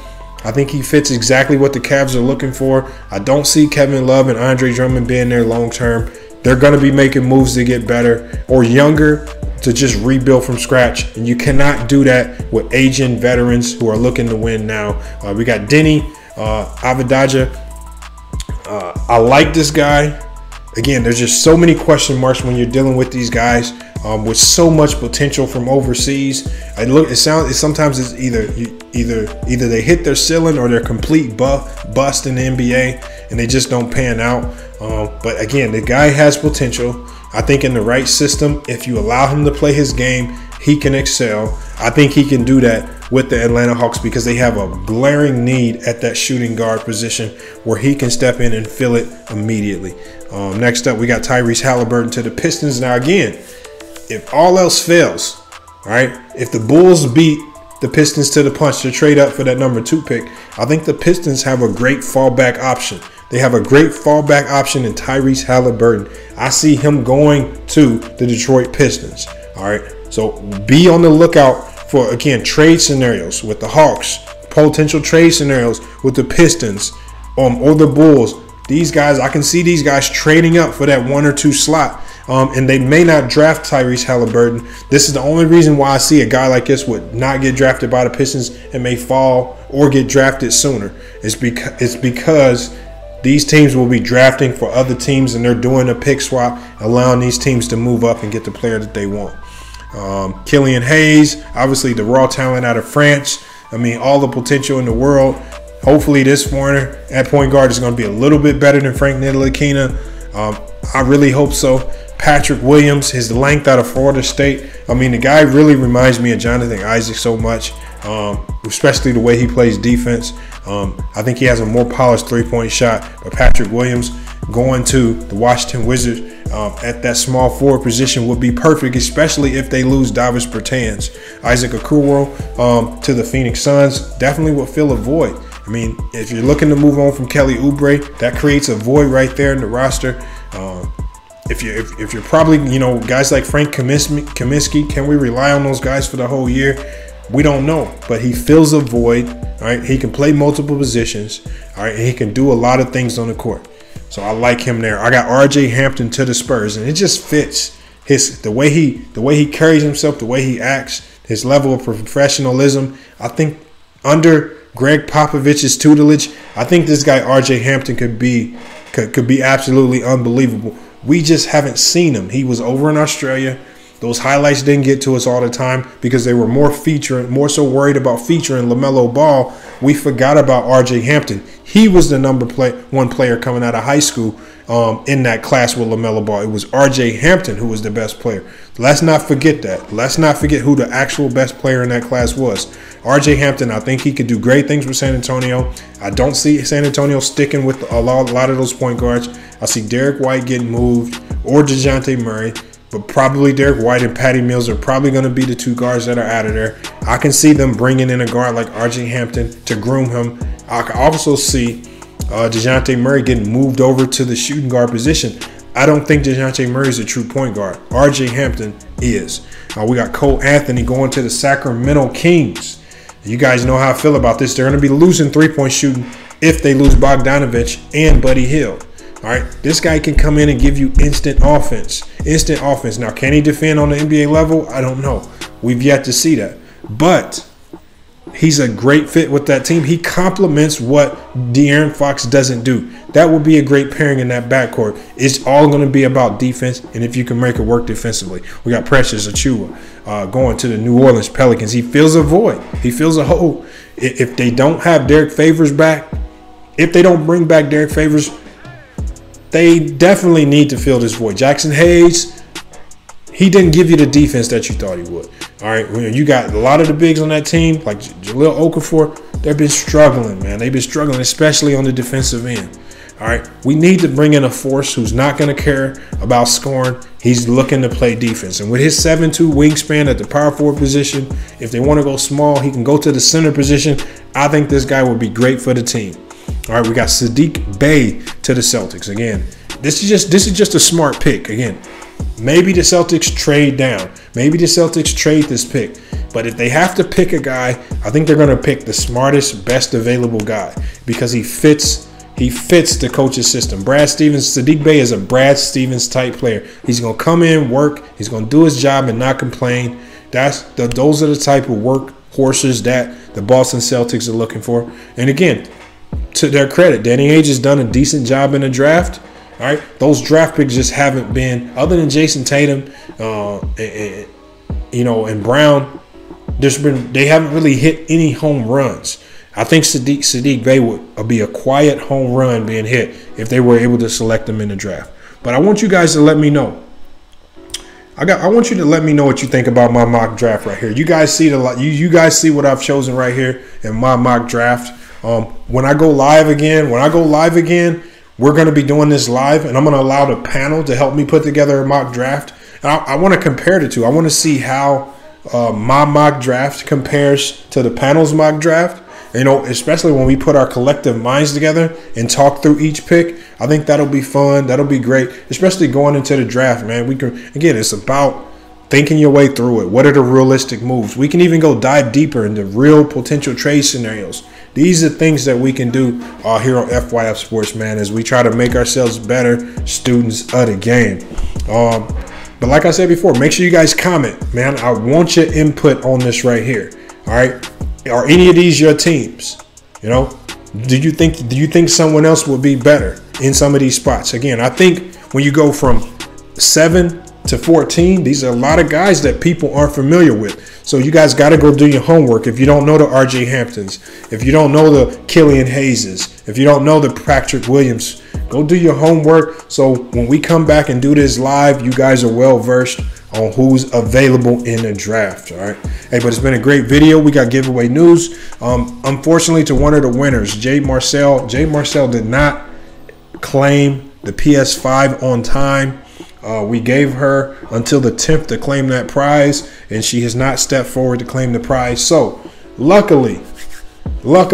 I think he fits exactly what the Cavs are looking for. I don't see Kevin Love and Andre Drummond being there long term. They're going to be making moves to get better or younger to just rebuild from scratch. And you cannot do that with aging veterans who are looking to win now. We got Denny Avdija. I like this guy. Again, there's just so many question marks when you're dealing with these guys with so much potential from overseas. Sometimes it's either they hit their ceiling or they're complete bust in the NBA and they just don't pan out. But again, the guy has potential. I think in the right system, if you allow him to play his game, he can excel. I think he can do that with the Atlanta Hawks because they have a glaring need at that shooting guard position where he can step in and fill it immediately. Next up, we got Tyrese Halliburton to the Pistons. Now, again, if all else fails, all right, if the Bulls beat the Pistons to the punch to trade up for that number 2 pick, I think the Pistons have a great fallback option. They have a great fallback option in Tyrese Halliburton. I see him going to the Detroit Pistons. All right, so be on the lookout for, again, trade scenarios with the Hawks, potential trade scenarios with the Pistons or the Bulls. These guys, I can see these guys trading up for that 1 or 2 slot. And they may not draft Tyrese Halliburton. This is the only reason why I see a guy like this would not get drafted by the Pistons and may fall or get drafted sooner. It's because these teams will be drafting for other teams and they're doing a pick swap, allowing these teams to move up and get the player that they want. Killian Hayes, obviously the raw talent out of France. I mean, all the potential in the world. Hopefully this foreigner at point guard is going to be a little bit better than Frank Ntilikina. I really hope so. Patrick Williams, his length out of Florida State. I mean, the guy really reminds me of Jonathan Isaac so much, especially the way he plays defense. I think he has a more polished three-point shot. But Patrick Williams going to the Washington Wizards at that small forward position would be perfect, especially if they lose Davis Bertans. Isaac Okoro to the Phoenix Suns definitely will fill a void. I mean, if you're looking to move on from Kelly Oubre, that creates a void right there in the roster. If you're probably, guys like Frank Kaminsky, can we rely on those guys for the whole year? We don't know, but he fills a void. All right, he can play multiple positions. All right, and he can do a lot of things on the court. So I like him there. I got RJ Hampton to the Spurs, and it just fits the way he carries himself, the way he acts, his level of professionalism. I think under Greg Popovich's tutelage, I think this guy RJ Hampton could be absolutely unbelievable. We just haven't seen him. He was over in Australia. Those highlights didn't get to us all the time because they were more so worried about featuring LaMelo Ball. We forgot about RJ Hampton. He was the number 1 player coming out of high school in that class with LaMelo Ball. It was RJ Hampton who was the best player. Let's not forget that. Let's not forget who the actual best player in that class was. RJ Hampton, I think he could do great things with San Antonio. I don't see San Antonio sticking with a lot of those point guards. I see Derek White getting moved or DeJounte Murray, but probably Derek White and Patty Mills are probably going to be the 2 guards that are out of there. I can see them bringing in a guard like RJ Hampton to groom him. I can also see DeJounte Murray getting moved over to the shooting guard position. I don't think DeJounte Murray is a true point guard. RJ Hampton is. We got Cole Anthony going to the Sacramento Kings. You guys know how I feel about this. They're going to be losing three-point shooting if they lose Bogdanovich and Buddy Hield. All right, this guy can come in and give you instant offense. Instant offense. Now, can he defend on the NBA level? I don't know. We've yet to see that. But he's a great fit with that team. He complements what De'Aaron Fox doesn't do. That would be a great pairing in that backcourt. It's all going to be about defense, and if you can make it work defensively. We got Precious Achiuwa going to the New Orleans Pelicans. He fills a void. He fills a hole. If they don't have Derek Favors back, if they don't bring back Derek Favors, they definitely need to fill this void. Jackson Hayes, he didn't give you the defense that you thought he would. All right, you got a lot of the bigs on that team, like Jahlil Okafor. They've been struggling, man. They've been struggling, especially on the defensive end. All right, we need to bring in a force who's not going to care about scoring. He's looking to play defense. And with his 7'2" wingspan at the power forward position, if they want to go small, he can go to the center position. I think this guy would be great for the team. All right, we got Sadiq Bay to the Celtics. Again, this is just a smart pick. Again, maybe the Celtics trade down. Maybe the Celtics trade this pick. But if they have to pick a guy, I think they're going to pick the smartest, best available guy because he fits the coach's system. Brad Stevens, Sadiq Bay is a Brad Stevens type player. He's going to come in, work. He's going to do his job and not complain. Those are the type of work horses that the Boston Celtics are looking for. And again, to their credit, Danny Ainge has done a decent job in the draft. All right, those draft picks just haven't been, other than Jason Tatum, and Brown. They haven't really hit any home runs. I think Sadiq Bay would be a quiet home run being hit if they were able to select him in the draft. But I want you guys to let me know. I want you to let me know what you think about my mock draft right here. You guys see you guys see what I've chosen right here in my mock draft. When I go live again, we're going to be doing this live, and I'm going to allow the panel to help me put together a mock draft. And I want to compare the two. I want to see how my mock draft compares to the panel's mock draft. Especially when we put our collective minds together and talk through each pick. I think that'll be fun. That'll be great, especially going into the draft, man. It's about thinking your way through it. What are the realistic moves? We can even go dive deeper into real potential trade scenarios. These are things that we can do here on FYF Sports, man, as we try to make ourselves better students of the game. But like I said before, make sure you guys comment, man. I want your input on this right here. All right. Are any of these your teams? Do you think someone else would be better in some of these spots? Again, I think when you go from 7 to 14, these are a lot of guys that people aren't familiar with. So you guys got to go do your homework. If you don't know the RJ Hamptons, if you don't know the Killian Hayeses, if you don't know the Patrick Williams, go do your homework. So when we come back and do this live, you guys are well versed on who's available in the draft. All right. Hey, but it's been a great video. We got giveaway news. Unfortunately, to one of the winners, Jay Marcel did not claim the PS5 on time. We gave her until the 10th to claim that prize, and she has not stepped forward to claim the prize. So luckily, that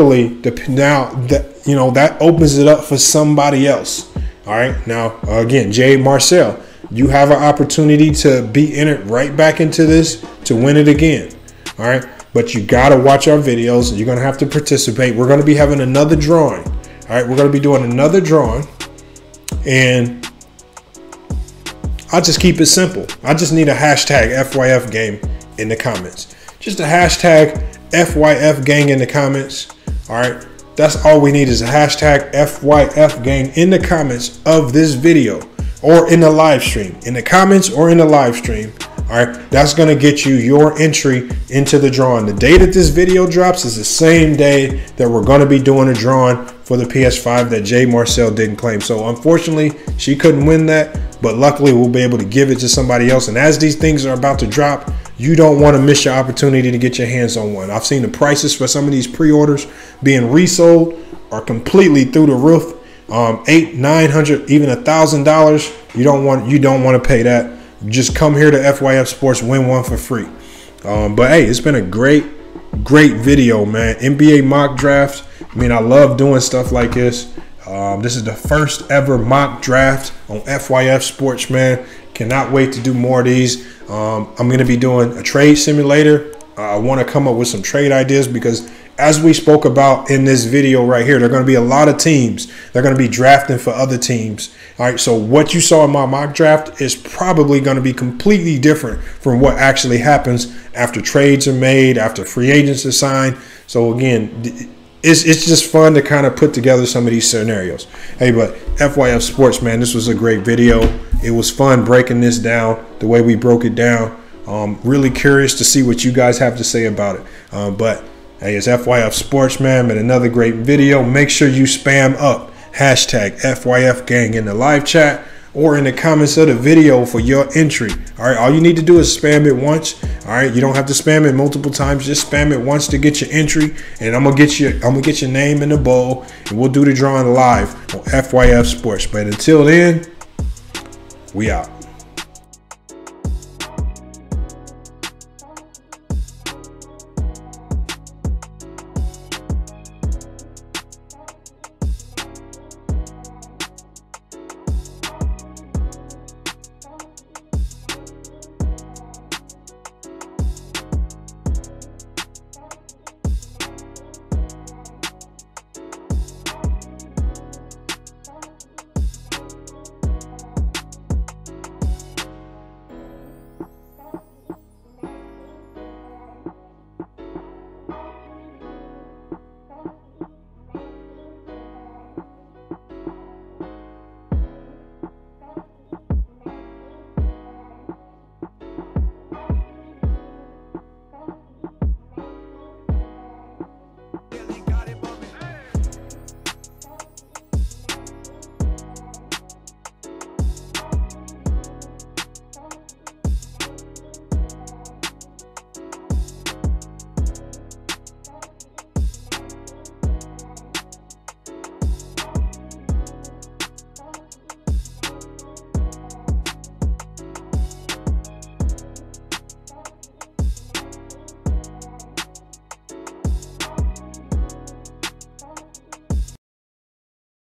opens it up for somebody else. All right. Now, again, Jay Marcel, you have an opportunity to be in it right back into this to win it again. All right. But you got to watch our videos. You're going to have to participate. We're going to be having another drawing. All right. We're going to be doing another drawing. And I'll just keep it simple. I just need a hashtag FYF game in the comments. Just a hashtag FYF gang in the comments. All right. That's all we need is a hashtag FYF gang in the comments of this video. Or in the live stream, in the comments or in the live stream. All right, that's going to get you your entry into the drawing. The day that this video drops is the same day that we're going to be doing a drawing for the PS5 that Jay Marcel didn't claim. So unfortunately, she couldn't win that, but luckily we'll be able to give it to somebody else. And as these things are about to drop, you don't want to miss your opportunity to get your hands on one. I've seen the prices for some of these pre-orders being resold are completely through the roof. $800, $900, even $1,000. You don't want to pay that. Just come here to FYF Sports, win one for free. But hey, it's been a great video, man. NBA mock draft. I mean, I love doing stuff like this. This is the first ever mock draft on FYF Sports, man. Cannot wait to do more of these. I'm going to be doing a trade simulator. I want to come up with some trade ideas because as we spoke about in this video right here, there are going to be a lot of teams. They're going to be drafting for other teams. All right, so what you saw in my mock draft is probably going to be completely different from what actually happens after trades are made, after free agents are signed. So again, it's just fun to kind of put together some of these scenarios. Hey, but FYF Sports, man, this was a great video. It was fun breaking this down the way we broke it down. Really curious to see what you guys have to say about it. But hey, it's FYF Sports, man, and another great video. Make sure you spam up hashtag FYF gang in the live chat or in the comments of the video for your entry. All right, all you need to do is spam it once. All right, you don't have to spam it multiple times. Just spam it once to get your entry, and I'm gonna get your name in the bowl, and we'll do the drawing live on FYF Sports. But until then, we out.